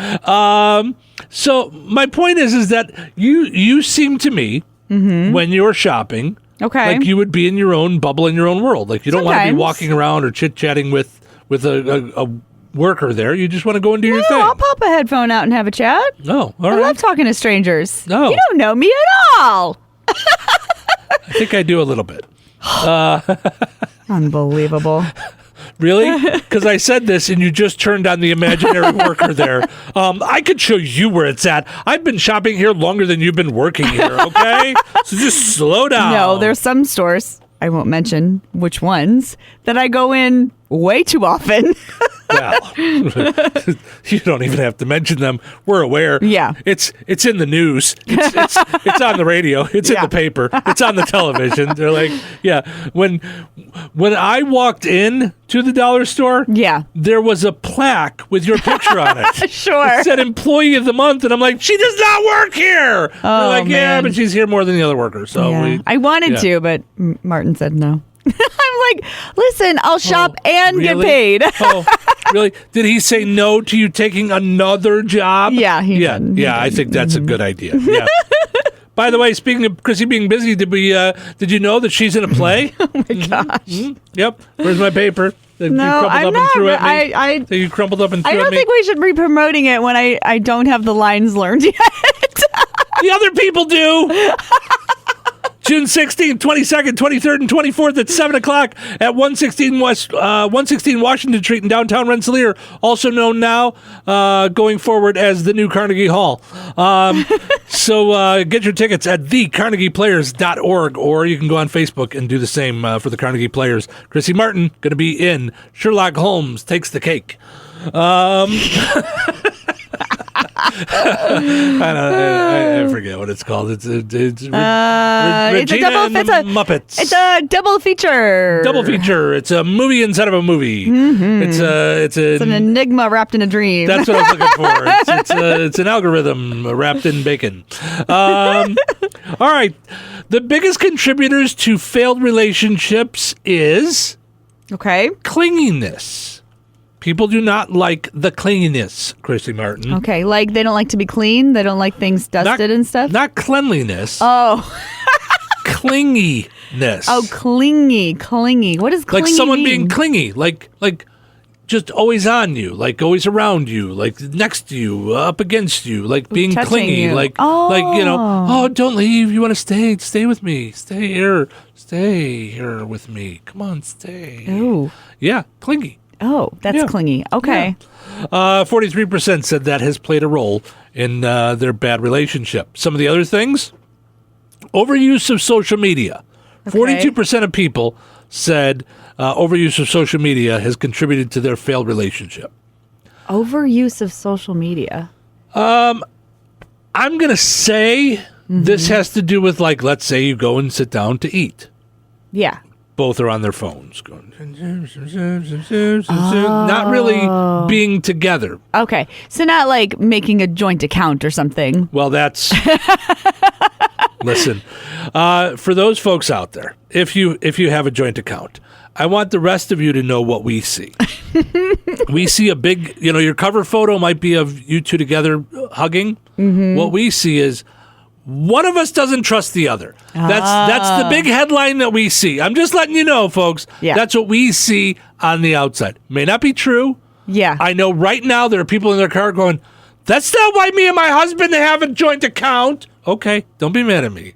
So my point is that you seem to me, when you're shopping, okay, like you would be in your own bubble in your own world. Like you don't want to be walking around or chit-chatting with a worker there. You just want to go and do your thing. I'll pop a headphone out and have a chat. No, all right. I love talking to strangers. No. You don't know me at all. I think I do a little bit. Unbelievable. Really? Because I said this and you just turned on the imaginary worker there. I could show you where it's at. I've been shopping here longer than you've been working here, okay? So just slow down. No, there's some stores, I won't mention which ones, that I go in way too often. Well, you don't even have to mention them. We're aware. Yeah. It's in the news. It's on the radio. It's in the paper. It's on the television. They're like, yeah. When I walked in to the dollar store, there was a plaque with your picture on it. Sure. It said Employee of the Month, and I'm like, she does not work here. Oh, they're like, yeah, man. but she's here more than the other workers. So I wanted to, but Martin said no. I'm like, listen, I'll shop and get paid. Oh, really? Did he say no to you taking another job? Yeah, he did. Yeah, I think that's a good idea. Yeah. By the way, speaking of Chrissy being busy, did you know that she's in a play? Oh my gosh. Yep. Where's my paper? No, I'm not. So you crumpled up and threw I at me? don't think we should be promoting it when I don't have the lines learned yet. The other people do. June 16th, 22nd, 23rd, and 24th at 7 o'clock at 116 Washington Street in downtown Rensselaer, also known now going forward as the new Carnegie Hall. So get your tickets at thecarnegieplayers.org, or you can go on Facebook and do the same for the Carnegie Players. Chrissy Martin going to be in Sherlock Holmes Takes the Cake. I forget what it's called. It's Regina and Muppets. It's a double feature. Double feature. It's a movie inside of a movie. Mm-hmm. It's an enigma wrapped in a dream. That's what I was looking for. It's an algorithm wrapped in bacon. All right. The biggest contributors to failed relationships is clinginess. People do not like the cleanliness, Chrissy Martin. Okay, like they don't like to be clean? They don't like things dusted and stuff? Not cleanliness. Oh. Clinginess. Oh, clingy. What is clingy Like someone mean? being clingy, like just always on you, like always around you, like next to you, up against you, like being touching clingy, you. like you know, oh, don't leave. You want to stay with me. Stay here with me. Come on, stay. Ooh. Yeah, clingy. Oh, that's clingy. Okay. 43% said that has played a role in their bad relationship. Some of the other things, overuse of social media. 42% of people said overuse of social media has contributed to their failed relationship. Overuse of social media. I'm going to say this has to do with, like, let's say you go and sit down to eat. Yeah. Both are on their phones, going, not really being together. Okay, so not like making a joint account or something. Well, that's listen. For those folks out there, if you have a joint account, I want the rest of you to know what we see. We see a big, your cover photo might be of you two together hugging. Mm-hmm. What we see is one of us doesn't trust the other. That's the big headline that we see. I'm just letting you know, folks. Yeah. That's what we see on the outside. May not be true. Yeah. I know right now there are people in their car going, that's not why me and my husband have a joint account. Okay, don't be mad at me.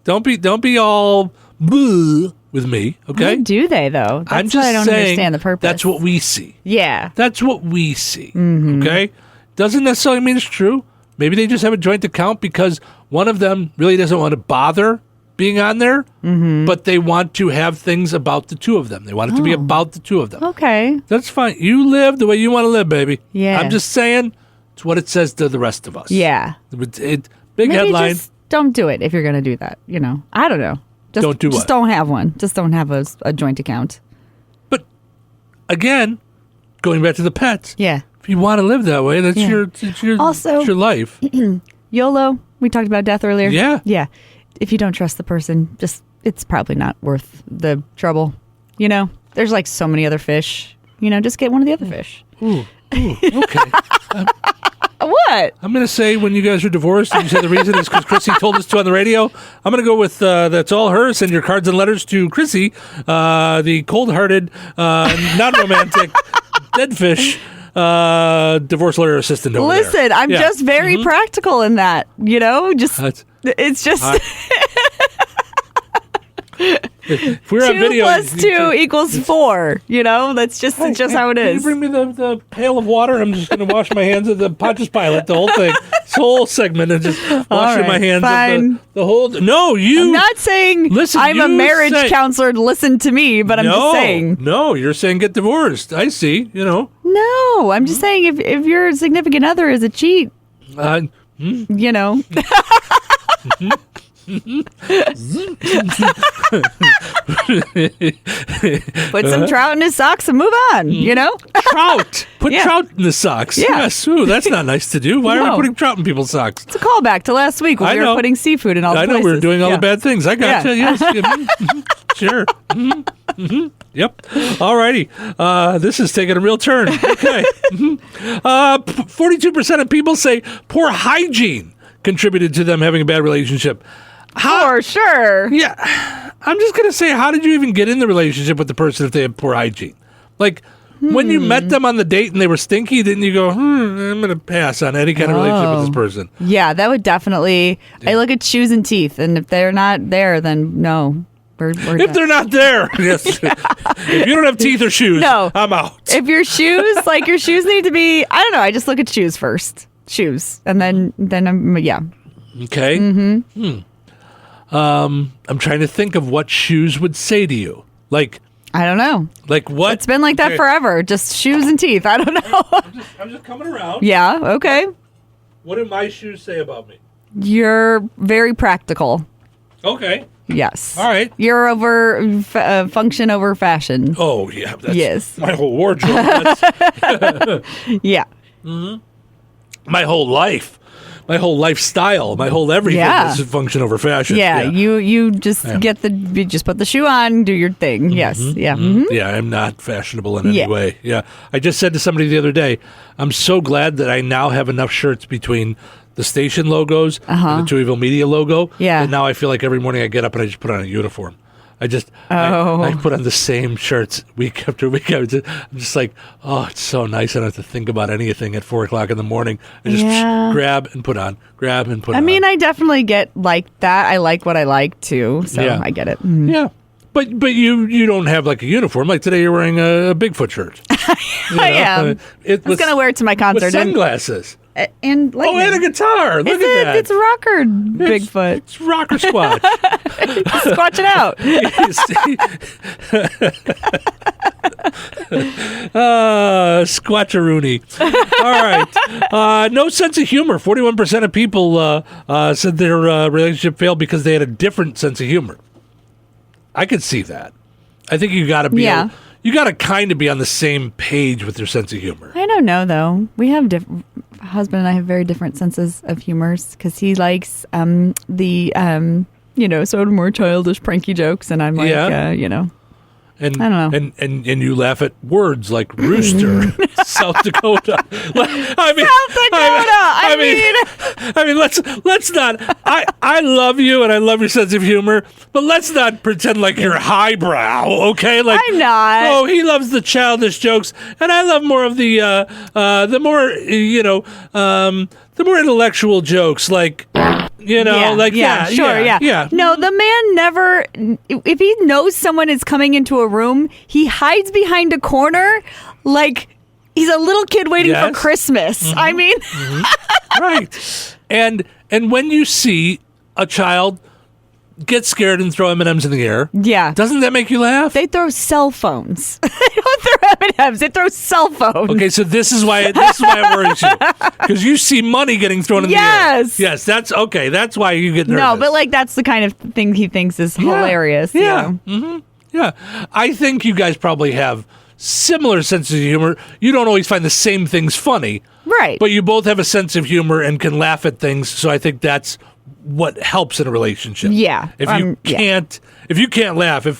Don't be all boo with me, okay? Why do they, though? That's I'm just why I don't saying understand the purpose. That's what we see. Yeah. That's what we see, Mm-hmm. okay? Doesn't necessarily mean it's true. Maybe they just have a joint account because one of them really doesn't want to bother being on there, but they want to have things about the two of them. They want it to be about the two of them. Okay. That's fine. You live the way you want to live, baby. Yeah. I'm just saying it's what it says to the rest of us. Yeah. Big Maybe headline. Just don't do it if you're going to do that. I don't know. Don't do what? Just don't have one. Just don't have a joint account. But again, going back to the pets. Yeah. If you want to live that way, that's your life. YOLO. We talked about death earlier. Yeah. Yeah. If you don't trust the person, it's probably not worth the trouble. There's like so many other fish. Just get one of the other fish. Ooh, okay. What? I'm going to say when you guys are divorced and you say the reason is because Chrissy told us to on the radio, I'm going to go with that's all her. Send your cards and letters to Chrissy, the cold-hearted, non-romantic, dead fish divorce lawyer assistant over there. Listen, I'm just very practical in that, it's just... If we're on video, 2 + 2 equals 4. That's just how it is. Can you bring me the pail of water? I'm just going to wash my hands of the Pontius Pilate, the whole thing, this whole segment, and just washing my hands of the whole. No, you. I'm not saying I'm a marriage counselor. Listen to me, but I'm just saying. No, you're saying get divorced. I see. No, I'm just saying if your significant other is a cheat, Mm-hmm. Put some trout in his socks and move on, Trout. Put trout in the socks. Yeah. Yes. Ooh, that's not nice to do. Why are we putting trout in people's socks? It's a callback to last week when we were putting seafood in all the places. I know we were doing all the bad things. I got you. Yes. Sure. Yep. All righty. This is taking a real turn. Okay. 42% of people say poor hygiene contributed to them having a bad relationship. For sure. Yeah. I'm just going to say, how did you even get in the relationship with the person if they have poor hygiene? Like, when you met them on the date and they were stinky, didn't you go, I'm going to pass on any kind of relationship with this person? Yeah, that would definitely... Yeah. I look at shoes and teeth, and if they're not there, then no. If they're not there, yes. If you don't have teeth or shoes, no. I'm out. If your shoes, your shoes need to be... I don't know, I just look at shoes first. Shoes. And then I'm... Yeah. Okay. Mm-hmm. I'm trying to think of what shoes would say to you. Like, I don't know. Like what? It's been like that forever. Just shoes and teeth. I don't know. I'm just coming around. Yeah. Okay. What do my shoes say about me? You're very practical. Okay. Yes. All right. You're over function over fashion. Oh, yeah. That's yes. My whole wardrobe. Yeah. Mm-hmm. My whole life. My whole lifestyle. My whole everything is function over fashion. Yeah. You just you just put the shoe on, do your thing. Yes. Yeah. Mm-hmm. Yeah, I'm not fashionable in any way. Yeah. I just said to somebody the other day, I'm so glad that I now have enough shirts between the station logos and the Touhyville Media logo. Yeah. And now I feel like every morning I get up and I just put on a uniform. I put on the same shirts week after week. I'm just like, oh, it's so nice. I don't have to think about anything at 4 o'clock in the morning. I just grab and put on, grab and put on. I mean, I definitely get like that. I like what I like too. So I get it. Mm. Yeah. But you don't have like a uniform. Like today you're wearing a Bigfoot shirt. I am. I was going to wear it to With concert. sunglasses. And oh, and a guitar. Look at that. It's a rocker Bigfoot. It's rocker squatch. Squatch it out. Squatcharoony. All right. No sense of humor. 41% of people said their relationship failed because they had a different sense of humor. I could see that. I think you got to be you got to kind of be on the same page with your sense of humor. I don't know, though. We have husband and I have very different senses of humors because he likes sort of more childish, pranky jokes, and I'm like, And I don't know. And you laugh at words like rooster, South Dakota. I mean, let's not. I love you and I love your sense of humor, but let's not pretend like you're highbrow, okay? Like I'm not. Oh, he loves the childish jokes, and I love more of the more the more intellectual jokes, like. Yeah. No, the man never, if he knows someone is coming into a room, he hides behind a corner like he's a little kid waiting for Christmas. Mm-hmm. I mean. Right. And when you see a child get scared and throw M&Ms in the air, doesn't that make you laugh? They throw cell phones. They don't throw M&Ms. They throw cell phones. Okay, so this is why it worries you, because you see money getting thrown in the air. Yes, that's okay. That's why you get nervous. No, but like that's the kind of thing he thinks is hilarious. Yeah, mm-hmm. Yeah. I think you guys probably have similar senses of humor. You don't always find the same things funny, right? But you both have a sense of humor and can laugh at things. So I think that's what helps in a relationship. Yeah. If you can't laugh, I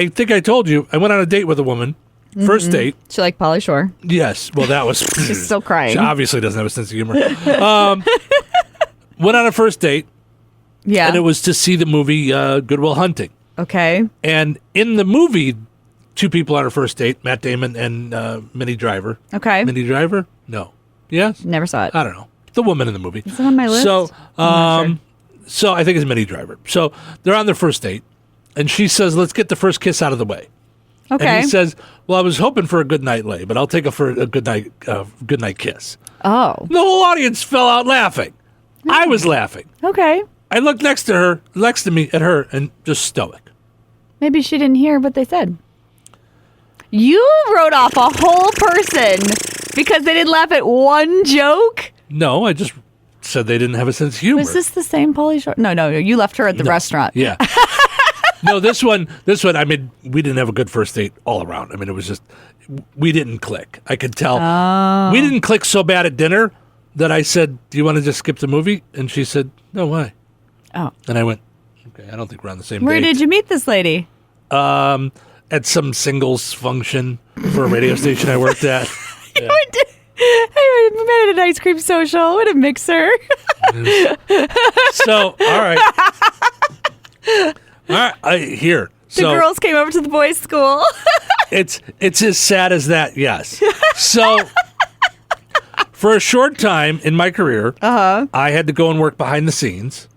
think I told you, I went on a date with a woman, first date. She like Pauly Shore. Yes. Well, that was. She's still crying. She obviously doesn't have a sense of humor. Went on a first date. Yeah. And it was to see the movie Good Will Hunting. Okay. And in the movie, two people on a first date, Matt Damon and Minnie Driver. Okay. Minnie Driver? No. Yes? Never saw it. I don't know. The woman in the movie. Is it on my list? So, sure. So I think it's Minnie Driver. So they're on their first date, and she says, "Let's get the first kiss out of the way." Okay. And he says, "Well, I was hoping for a good night lay, but I'll take for a good night kiss." Oh. The whole audience fell out laughing. I was laughing. Okay. I looked next to me at her, and just stoic. Maybe she didn't hear what they said. You wrote off a whole person because they didn't laugh at one joke? No, I just said they didn't have a sense of humor. Was this the same Pauly Shore? No. You left her at the restaurant. Yeah. No, this one, I mean, we didn't have a good first date all around. I mean, it was just, we didn't click. I could tell. Oh. We didn't click so bad at dinner that I said, "Do you want to just skip the movie?" And she said, "No, why?" Oh. And I went, "Okay, I don't think we're on the same Where date." did you meet this lady? At some singles function for a radio station I worked at. Yeah. I met at an ice cream social. What a mixer. So, all right. Here. The girls came over to the boys' school. It's as sad as that, yes. So, for a short time in my career, I had to go and work behind the scenes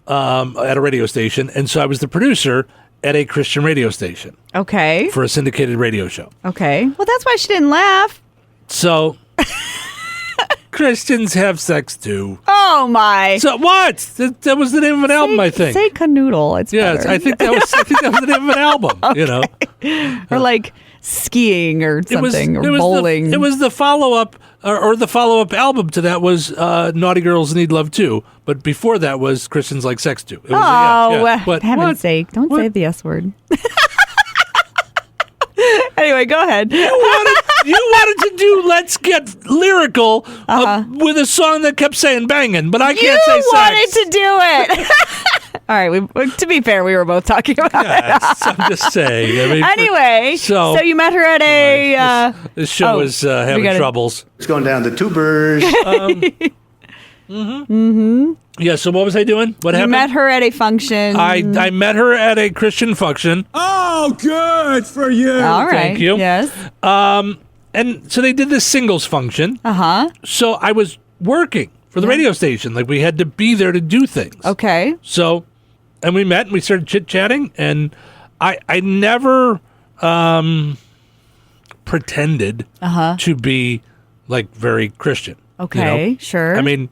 at a radio station. And so I was the producer at a Christian radio station. Okay. For a syndicated radio show. Okay. Well, that's why she didn't laugh. So, Christians have sex too. Oh my! So what? That was the name of an album, I think. Say canoodle. It's yes. better. I think that was the name of an album. Okay. Or like skiing or something, or bowling. It was the follow-up, or the follow-up album to that was Naughty Girls Need Love Too. But before that was Christians Like Sex Too. It was, for heaven's sake, don't say the S word. Anyway, go ahead. You wanted to do Let's Get Lyrical with a song that kept saying banging, but I can't say sex. You wanted to do it. All right, to be fair, we were both talking about it. I'm just saying. I mean, anyway, so you met her at a... This show is having troubles. It's going down the tubers. Yeah, so what was I doing? What happened? You met her at a function. I met her at a Christian function. Oh, good for you. All right. Thank you. Yes. And so they did this singles function. So I was working for the radio station. Like, we had to be there to do things. Okay. So, and we met and we started chit-chatting, and I never pretended to be, like, very Christian. Okay, you know? sure. I mean,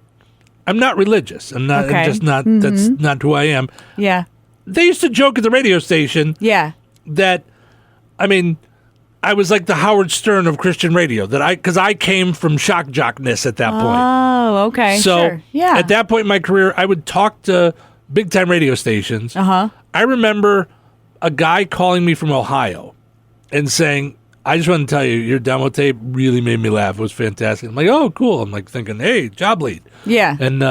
I'm not religious. I'm not. Okay. I'm just not. That's not who I am. Yeah. They used to joke at the radio station. Yeah. That, I mean, I was like the Howard Stern of Christian radio. Because I came from shock jockness at that point. Oh, okay. So sure. Yeah. at that point in my career, I would talk to big time radio stations. I remember a guy calling me from Ohio and saying, I just want to tell you, your demo tape really made me laugh. It was fantastic. I'm like, oh, cool. I'm like thinking, hey, job lead. Yeah. And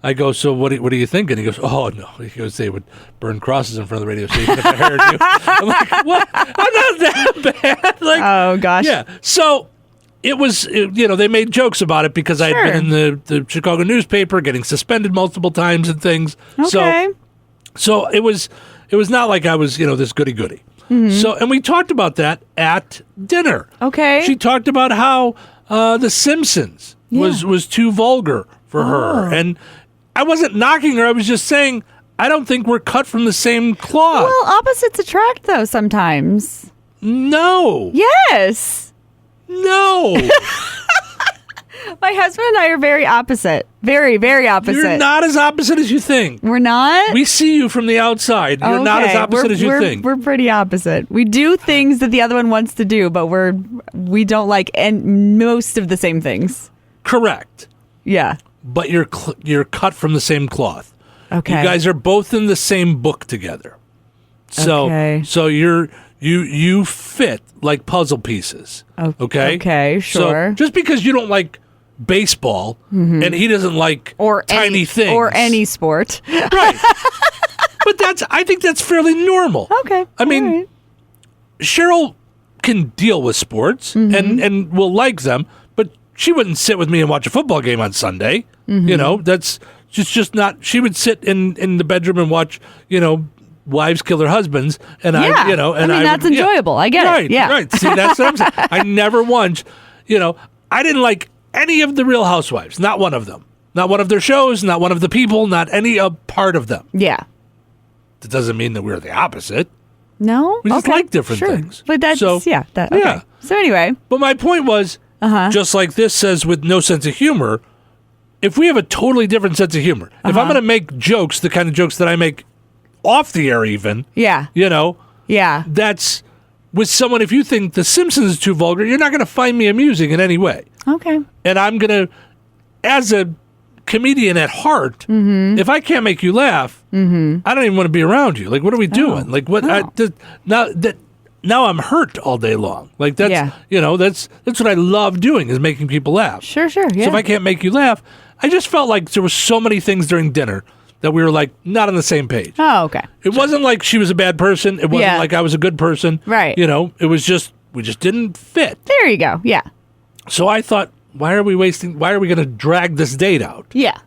I go, so what are you thinking? He goes, oh, no. He goes, they would burn crosses in front of the radio station if I heard you. I'm like, what? I'm not that bad. Like, oh, gosh. Yeah. So it was, they made jokes about it because I had been in the Chicago newspaper, getting suspended multiple times and things. Okay. So it was not like I was, this goody-goody. So, and we talked about that at dinner. Okay. She talked about how The Simpsons was too vulgar for her. And I wasn't knocking her. I was just saying, I don't think we're cut from the same cloth. Well, opposites attract, though, sometimes. No. Yes. No. My husband and I are very opposite. Very, very opposite. You're not as opposite as you think. We're not? We see you from the outside. You're not as opposite as you think. We're pretty opposite. We do things that the other one wants to do, but we don't like most of the same things. Correct. Yeah. But you're cut from the same cloth. Okay. You guys are both in the same book together. So you fit like puzzle pieces. Okay. Okay, sure. So just because you don't like baseball and he doesn't like tiny things or any sport. Right. But I think that's fairly normal. Okay. I mean, Cheryl can deal with sports and will like them, but she wouldn't sit with me and watch a football game on Sunday. That's just not. She would sit in the bedroom and watch, wives kill their husbands, and I mean, that's enjoyable. I get it. Yeah. Right. See, that's what I'm saying. I never once, I didn't like any of the Real Housewives. Not one of them. Not one of their shows. Not one of the people. Not any part of them. Yeah. That doesn't mean that we're the opposite. No, we just like different things. But that's okay. So anyway, but my point was, just like this says, with no sense of humor. If we have a totally different sense of humor, if I'm going to make jokes, the kind of jokes that I make off the air, even, that's with someone. If you think The Simpsons is too vulgar, you're not going to find me amusing in any way. Okay. And I'm going to, as a comedian at heart, if I can't make you laugh, I don't even want to be around you. Like, what are we doing? Like, what? Now I'm hurt all day long. Like, that's that's what I love doing, is making people laugh. Sure. Yeah. So if I can't make you laugh, I just felt like there were so many things during dinner that we were like not on the same page. Oh, okay. It wasn't like she was a bad person. It wasn't like I was a good person. Right. It was just, we just didn't fit. There you go. Yeah. So I thought, why are we going to drag this date out? Yeah.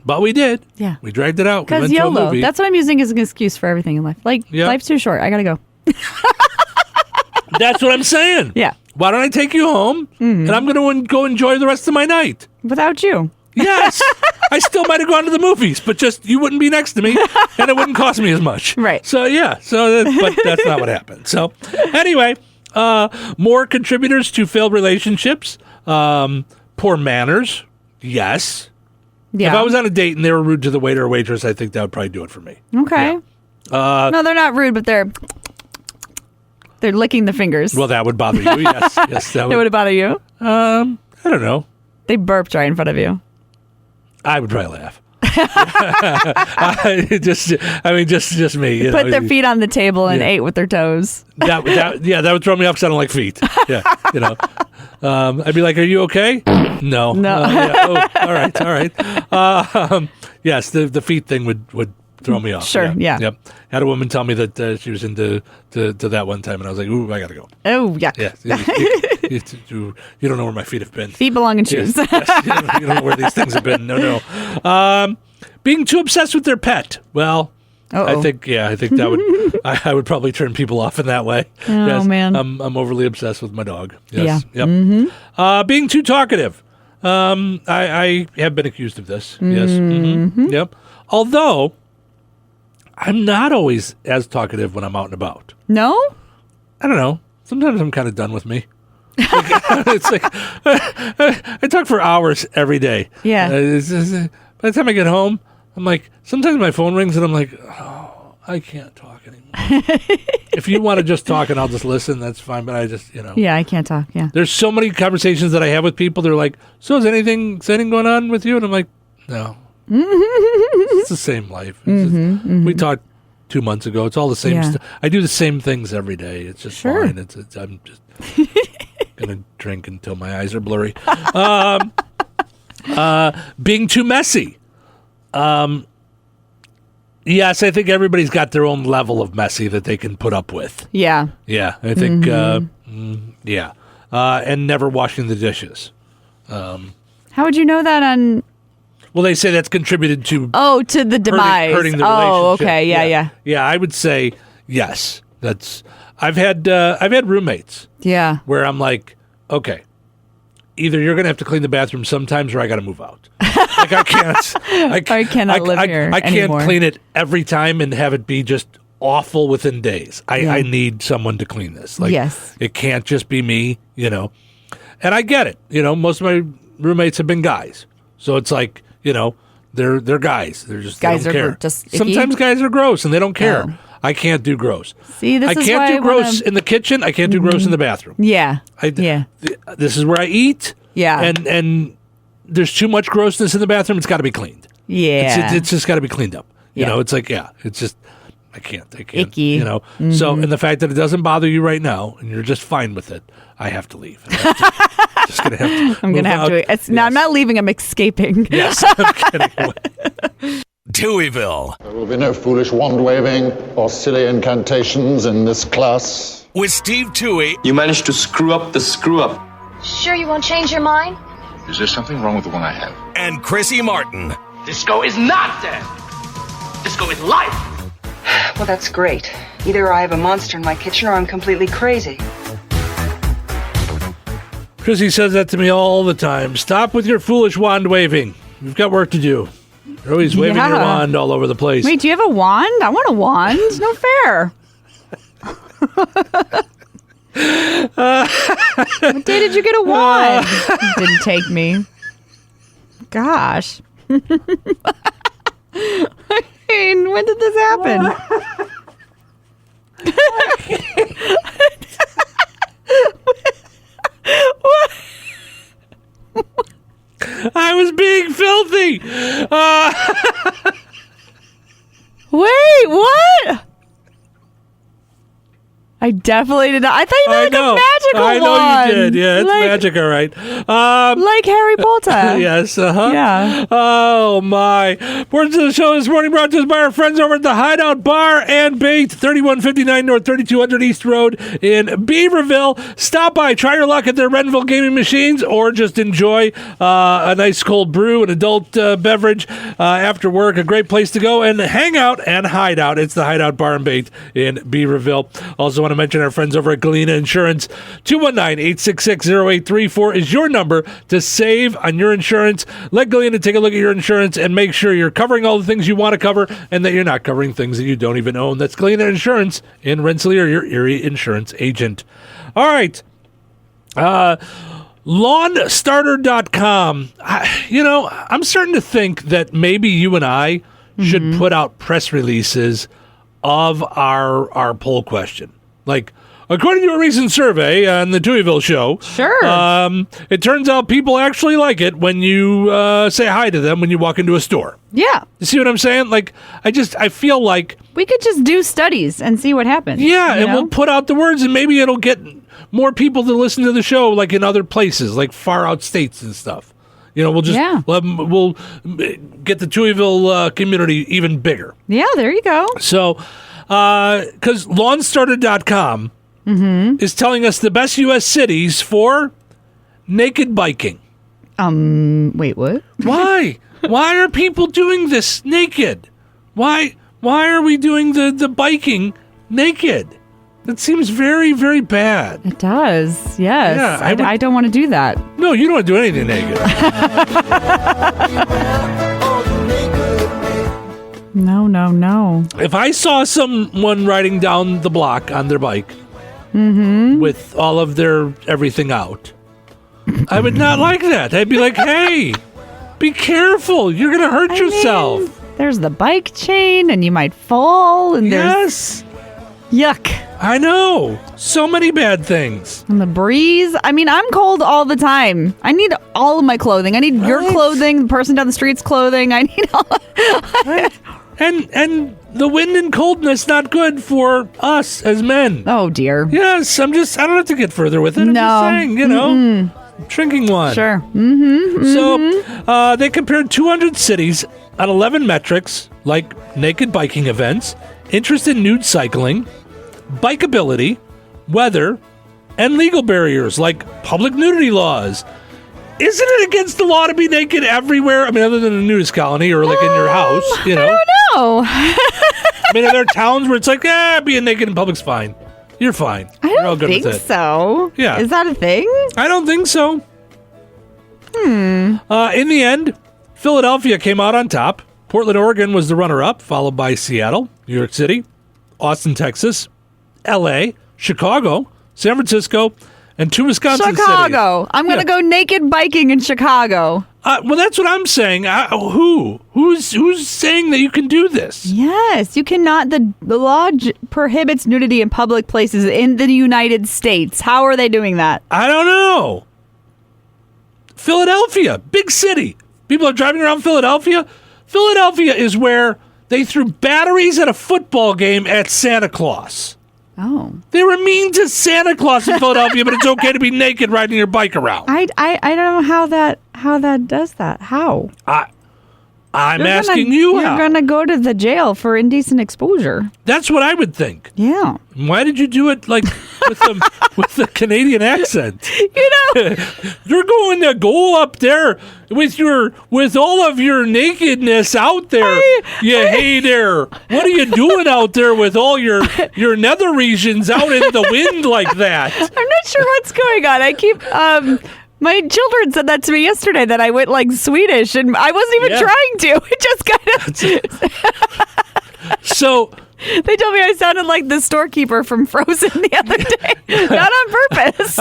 But we did. Yeah. We dragged it out. Because we went to a YOLO. movie. That's what I'm using as an excuse for everything in life. Like, life's too short. I got to go. That's what I'm saying. Yeah. Why don't I take you home and I'm going to go enjoy the rest of my night? Without you. Yes. I still might have gone to the movies, but just you wouldn't be next to me and it wouldn't cost me as much. Right. So, but that's not what happened. So, anyway, more contributors to failed relationships. Poor manners. Yes. Yeah. If I was on a date and they were rude to the waiter or waitress, I think that would probably do it for me. Okay. Yeah. No, they're not rude, but they're... They're licking the fingers. Well, that would bother you. Yes, yes, that Would it bother you? I don't know. They burped right in front of you. I would probably laugh. just me. You Put know. their feet on the table and ate with their toes. That would throw me off because I don't like feet. Yeah, you know. I'd be like, "Are you okay?" No. Oh, all right. Yes, the feet thing would throw me off. Sure. Yeah. Yep. Had a woman tell me that she was into to that one time, and I was like, "Ooh, I gotta go." Oh, yuck. Yeah. You don't know where my feet have been. Feet belong in shoes. Yes, you don't know where these things have been. No. Being too obsessed with their pet. Well, I think that would I would probably turn people off in that way. Oh, yes, man. I'm overly obsessed with my dog. Yes. Yeah. Yep. Mm-hmm. Being too talkative. I have been accused of this. Yes. Mm-hmm. Yep. Although I'm not always as talkative when I'm out and about. No? I don't know. Sometimes I'm kind of done with me. It's like I talk for hours every day. Yeah. By the time I get home, I'm like, sometimes my phone rings and I'm like, oh, I can't talk anymore. If you want to just talk and I'll just listen, that's fine. But I just, Yeah, I can't talk. Yeah. There's so many conversations that I have with people. They're like, so is anything exciting going on with you? And I'm like, no. It's the same life. We talked 2 months ago. It's all the same stuff. I do the same things every day. It's just fine. I'm just gonna drink until my eyes are blurry. Being too messy. Yes, I think everybody's got their own level of messy that they can put up with. Yeah. Yeah, I think. And never washing the dishes. How would you know that on? Well, they say that's contributed to. Oh, to the demise. Hurting the relationship. Oh, okay. Yeah. Yeah, I would say yes. I've had roommates. Yeah. Where I'm like, okay, either you're gonna have to clean the bathroom sometimes, or I got to move out. Like I cannot live here I can't anymore. clean it every time and have it be just awful within days. I need someone to clean this. Like, yes. It can't just be me, And I get it. Most of my roommates have been guys, so it's like, they're guys. They're just guys they don't are care. just icky. Sometimes guys are gross and they don't care. Oh. I can't do gross. See, this I is can't why do I gross wanna... in the kitchen. I can't do gross in the bathroom. Yeah. This is where I eat. Yeah. And there's too much grossness in the bathroom. It's got to be cleaned. Yeah. It's just got to be cleaned up. It's like, it's just, I can't. Icky. So, and the fact that it doesn't bother you right now and you're just fine with it, I have to leave. Just gonna have to. I'm gonna have to. No, I'm not leaving. I'm escaping. Yes, I'm getting away. Touhyville. There will be no foolish wand-waving or silly incantations in this class. With Steve Touhy. You managed to screw up the screw-up. Sure you won't change your mind? Is there something wrong with the one I have? And Chrissy Martin. Disco is not dead. Disco is life. Well, that's great. Either I have a monster in my kitchen or I'm completely crazy. Chrissy says that to me all the time. Stop with your foolish wand waving. You've got work to do. You're always waving your wand all over the place. Wait, do you have a wand? I want a wand. No fair. What day did you get a wand? Didn't take me. Gosh. I mean, when did this happen? What? I was being filthy. Wait, what? I definitely did not. I thought you meant like a magical I know wand. you did. Yeah, it's magic, all right. Like Harry Potter. Yes, Yeah. Oh, my. Portion of the show this morning brought to us by our friends over at the Hideout Bar and Bait, 3159 North 3200 East Road in Beaverville. Stop by, try your luck at their Renville gaming machines, or just enjoy a nice cold brew, an adult beverage after work. A great place to go and hang out and hide out. It's the Hideout Bar and Bait in Beaverville. Also want to mention our friends over at Galena Insurance. 219-866-0834 is your number to save on your insurance. Let Galena take a look at your insurance and make sure you're covering all the things you want to cover and that you're not covering things that you don't even own. That's Galena Insurance in Rensselaer, your Erie insurance agent. All right. LawnStarter.com. I'm starting to think that maybe you and I should put out press releases of our poll question. Like, according to a recent survey on the Touhyville Show, it turns out people actually like it when you say hi to them when you walk into a store. Yeah. You see what I'm saying? Like, I feel like we could just do studies and see what happens. Yeah, and we'll put out the words, and maybe it'll get more people to listen to the show, like in other places, like far out states and stuff. We'll just we'll get the Touhyville community even bigger. Yeah, there you go. So, because LawnStarter.com is telling us the best U.S. cities for naked biking. Wait, what? Why? Why are people doing this naked? Why are we doing the biking naked? That seems very, very bad. It does, yes. Yeah, I don't want to do that. No, you don't want to do anything naked. No. If I saw someone riding down the block on their bike with all of their everything out, I would not like that. I'd be like, hey, be careful. You're going to hurt yourself. There's the bike chain, and you might fall. And yes. Yuck. I know. So many bad things. And the breeze. I mean, I'm cold all the time. I need all of my clothing. I need your clothing, the person down the street's clothing. I need all And the wind and coldness not good for us as men. Oh, dear. Yes, I don't have to get further with it. I'm just saying, drinking one. Sure. So they compared 200 cities on 11 metrics, like naked biking events, interest in nude cycling, bikeability, weather, and legal barriers like public nudity laws. Isn't it against the law to be naked everywhere? I mean, other than a nudist colony or like in your house, I don't know. I mean, are there towns where it's like, being naked in public's fine? You're fine. You're all good think with it. So. Yeah. Is that a thing? I don't think so. In the end, Philadelphia came out on top. Portland, Oregon was the runner-up, followed by Seattle, New York City, Austin, Texas, L.A., Chicago, San Francisco, and 2 Wisconsin Chicago. cities. I'm going to go naked biking in Chicago. Well, that's what I'm saying. Who's saying that you can do this? Yes, you cannot. The law prohibits nudity in public places in the United States. How are they doing that? I don't know. Philadelphia, big city. People are driving around Philadelphia. Philadelphia is where they threw batteries at a football game at Santa Claus. Oh. They were mean to Santa Claus in Philadelphia, but it's okay to be naked riding your bike around. I don't know how that does that. How? I'm asking you how. You're going to go to the jail for indecent exposure. That's what I would think. Yeah. Why did you do it like with the Canadian accent? You're going to go up there with all of your nakedness out there. You hater. What are you doing out there with all your nether regions out in the wind like that? I'm not sure what's going on. I keep my children said that to me yesterday, that I went like Swedish, and I wasn't even trying to. It just kind of... So... They told me I sounded like the storekeeper from Frozen the other day. Not on purpose.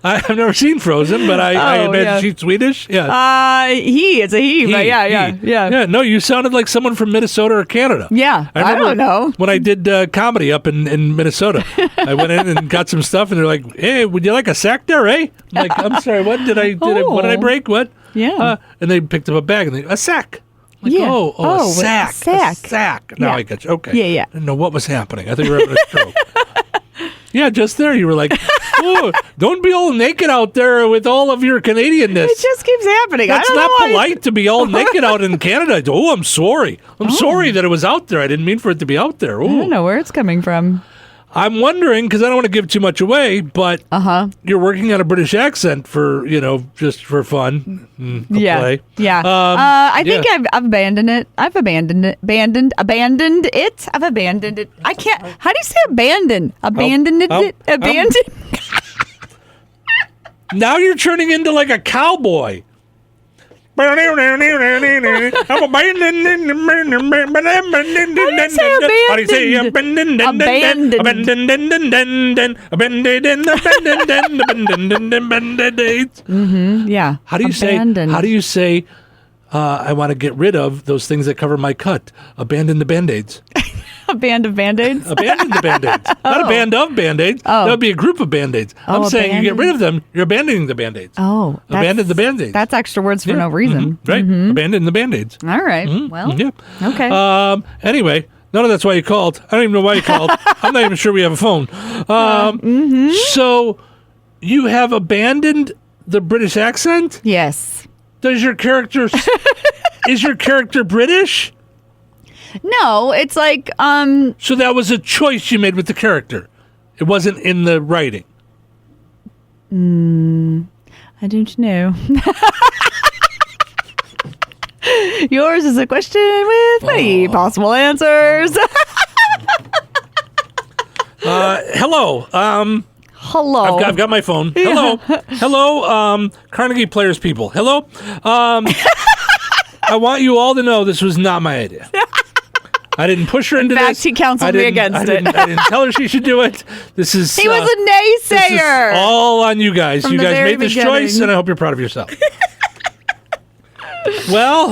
I've never seen Frozen, but I imagine she's Swedish. Yeah. It's a he. But yeah. Yeah, no, you sounded like someone from Minnesota or Canada. Yeah, I don't know. When I did comedy up in Minnesota, I went in and got some stuff, and they're like, hey, would you like a sack there, eh? I'm like, I'm sorry, what did I break? What? Yeah. And they picked up a bag, and a sack. Like, a sack. A sack. Now I got you. Okay. Yeah. I didn't know what was happening. I thought you were having a stroke. Yeah, just there. You were like, don't be all naked out there with all of your Canadianness. It just keeps happening. That's not polite to be all naked out in Canada. Oh, I'm sorry. I'm sorry that it was out there. I didn't mean for it to be out there. Ooh. I don't know where it's coming from. I'm wondering, because I don't want to give too much away, but you're working on a British accent for, just for fun. Play. Yeah. I think I've abandoned it. I've abandoned it. I've abandoned it. I can't. How do you say abandon? Abandoned it? Abandoned? Now you're turning into like a cowboy. I'm abandoned. How do you say abandoned? Yeah. How do you say I want to get rid of those things that cover my cut? Abandon the Band-Aids. A band of Band-Aids? Abandon the Band-Aids. Not a band of Band-Aids. Oh. That would be a group of Band-Aids. I'm saying you get rid of them, you're abandoning the Band-Aids. Oh. Abandon the Band-Aids. That's extra words for no reason. Right. Abandon the Band-Aids. All right. Well, okay. Anyway, none of that's why you called. I don't even know why you called. I'm not even sure we have a phone. So you have abandoned the British accent? Yes. Does your character... Is your character British? No, it's like... So that was a choice you made with the character. It wasn't in the writing. I don't know. Yours is a question with many possible answers. Hello. Hello. I've got my phone. Hello. Hello, Carnegie Players people. Hello. I want you all to know this was not my idea. I didn't push her into this. In fact, he counseled me against it. I didn't tell her she should do it. This is... He was a naysayer. This is all on you guys. From You the guys very made this beginning. choice, and I hope you're proud of yourself. Well,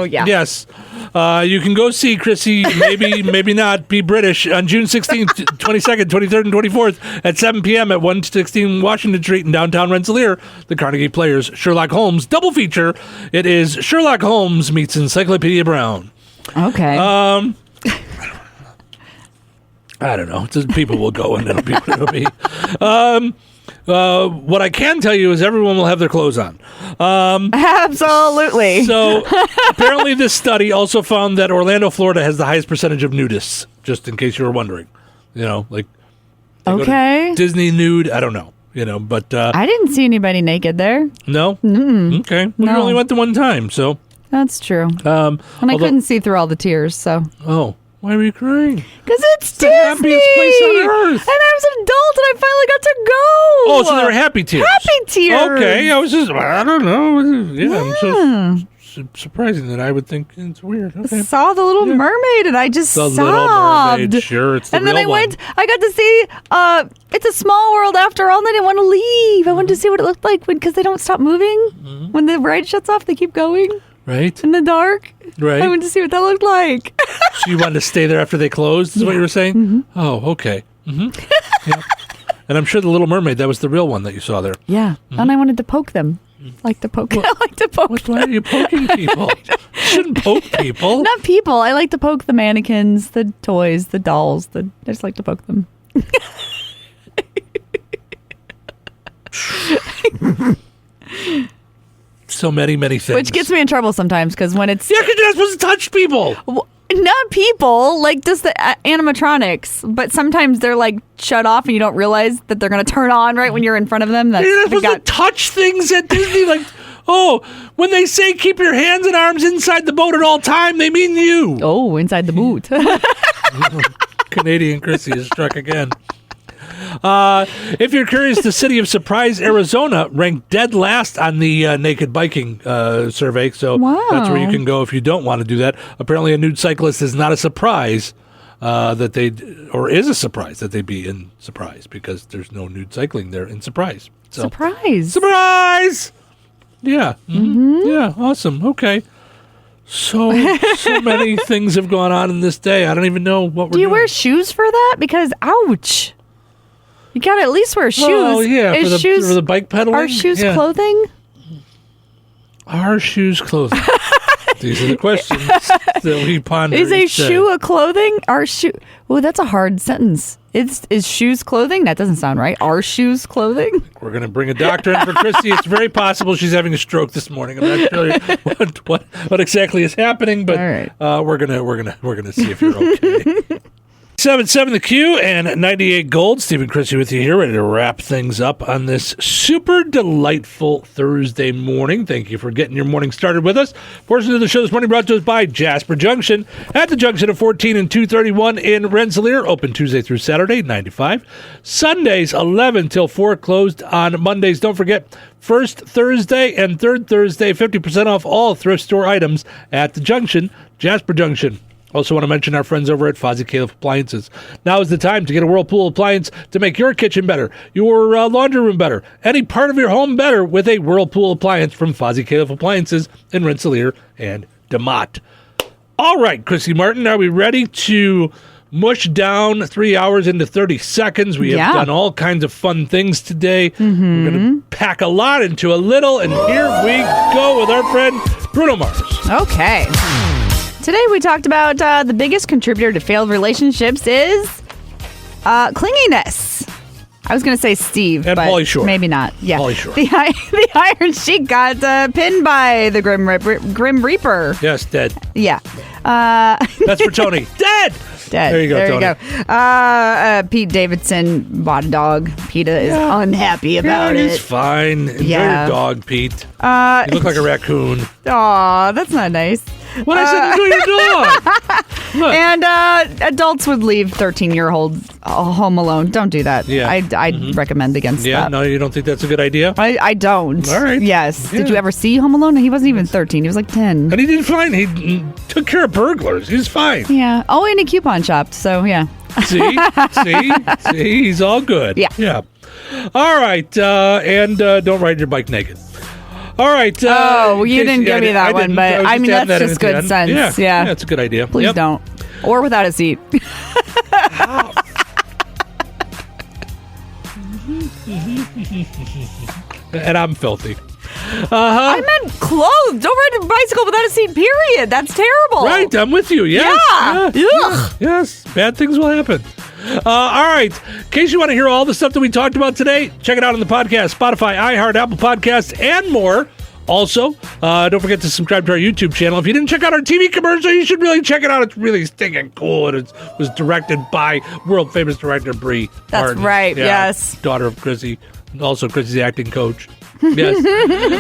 yeah. Yes. You can go see Chrissy, maybe not, be British on June 16th, 22nd, 23rd, and 24th at 7 p.m. at 116 Washington Street in downtown Rensselaer. The Carnegie Players Sherlock Holmes double feature. It is Sherlock Holmes meets Encyclopedia Brown. Okay. I don't know. Just people will go and it'll be what it'll be. What I can tell you is everyone will have their clothes on. Absolutely. So apparently this study also found that Orlando, Florida has the highest percentage of nudists, just in case you were wondering. You know, like okay. Disney nude, I don't know. You know, but I didn't see anybody naked there. No? Mm-mm. Okay. Well, No. you only went the one time, so. That's true. And I couldn't see through all the tears, so. Oh, why were you crying? Because it's Disney! The happiest place on earth. And I was an adult and I finally got to go! Oh, so they were happy tears. Happy tears! Okay, I don't know. Yeah. I'm so surprising that I would think it's weird. Okay. Saw the Little Mermaid and I just The sobbed. Little Mermaid, sure, it's the and then real I got to see It's a Small World after all, and I didn't want to leave. I wanted to see what it looked like because they don't stop moving. When the ride shuts off, they keep going. Right. In the dark. Right. I wanted to see what that looked like. So you wanted to stay there after they closed, is what you were saying? Mm-hmm. Oh, okay. Yeah. And I'm sure the Little Mermaid, that was the real one that you saw there. Yeah. And I wanted to poke them. I like to poke them. Why are you poking people? You shouldn't poke people. Not people. I like to poke the mannequins, the toys, the dolls. I just like to poke them. So many things. Which gets me in trouble sometimes because when it's... Yeah, because you're not supposed to touch people. Not people, like just the animatronics. But sometimes they're like shut off and you don't realize that they're going to turn on right when you're in front of them. You're not supposed to touch things at Disney. Like, oh, when they say keep your hands and arms inside the boat at all time, they mean you. Oh, inside the boot. Canadian Chrissy has struck again. If you're curious, the city of Surprise, Arizona, ranked dead last on the naked biking survey. So that's where you can go if you don't want to do that. Apparently, a nude cyclist is not a surprise is a surprise that they'd be in Surprise because there's no nude cycling there in Surprise. So, Surprise! Yeah. Mm-hmm. Yeah. Awesome. Okay. So many things have gone on in this day. I don't even know what we're doing. Do you wear shoes for that? Because ouch. You gotta at least wear shoes. Oh, yeah, for the bike pedaling. Are shoes clothing? Are shoes clothing? These are the questions that we ponder. Is a each day. shoe a clothing? Are shoe? Oh, that's a hard sentence. Is shoes clothing? That doesn't sound right. Are shoes clothing? We're gonna bring a doctor in for Chrissy. It's very possible she's having a stroke this morning. I'm not sure what exactly is happening, but we're gonna see if you're okay. 7-7 the Q and 98 Gold. Stephen Chrissy with you here, ready to wrap things up on this super delightful Thursday morning. Thank you for getting your morning started with us. Portion of the show this morning brought to us by Jasper Junction at the junction of 14 and 231 in Rensselaer. Open Tuesday through Saturday, 9 to 5. Sundays, 11 till 4. Closed on Mondays. Don't forget, first Thursday and third Thursday, 50% off all thrift store items at the junction, Jasper Junction. Also want to mention our friends over at Fozzie Caleb Appliances. Now is the time to get a Whirlpool appliance to make your kitchen better, your laundry room better, any part of your home better with a Whirlpool appliance from Fozzie Caleb Appliances in Rensselaer and DeMott. All right, Chrissy Martin, are we ready to mush down 3 hours into 30 seconds? We have done all kinds of fun things today. We're going to pack a lot into a little, and here we go with our friend Bruno Mars. Okay. Today we talked about the biggest contributor to failed relationships is clinginess. I was going to say Steve, and but Pauly Shore. Maybe not. Yeah, Pauly Shore. The Iron Sheik got pinned by the Grim Reaper. Yes, dead. Yeah. That's for Tony. Dead! There you go, Tony. Pete Davidson bought a dog. PETA is unhappy about it. He's fine. Enjoy your dog, Pete. You look like a raccoon. Aw, that's not nice. What I said, enjoy your dog. And adults would leave 13-year-olds home alone. Don't do that. Yeah. I'd recommend against that. Yeah, no, you don't think that's a good idea? I don't. All right. Yes. Yeah. Did you ever see Home Alone? He wasn't even 13. He was like 10. And he did fine. He took care of burglars. He's fine. Yeah. Oh, and a coupon shop. So, yeah. See? He's all good. Yeah. All right. And don't ride your bike naked. All right. You didn't give me that one, but I mean, that's just good sense. Yeah. That's a good idea. Please don't. Or without a seat. And I'm filthy. I meant clothes. Don't ride a bicycle without a seat, period. That's terrible. Right, I'm with you. Yes. Yeah. Yes. Bad things will happen. All right. In case you want to hear all the stuff that we talked about today, check it out on the podcast, Spotify, iHeart, Apple Podcasts, and more. Also, don't forget to subscribe to our YouTube channel. If you didn't check out our TV commercial, you should really check it out. It's really stinking cool, and it was directed by world-famous director Brie That's Martin. right, yes. Daughter of Chrissy, also Chrissy's acting coach. Yes.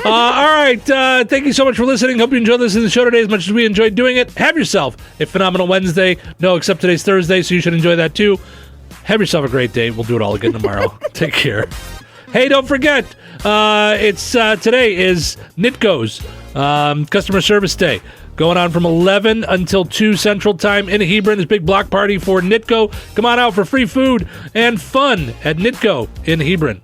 All right. Thank you so much for listening. Hope you enjoyed listening to the show today as much as we enjoyed doing it. Have yourself a phenomenal Wednesday. No, except today's Thursday, so you should enjoy that too. Have yourself a great day. We'll do it all again tomorrow. Take care. Hey, don't forget, today is NITCO's Customer Service Day. Going on from 11 until 2 Central Time in Hebron. It's a big block party for NITCO. Come on out for free food and fun at NITCO in Hebron.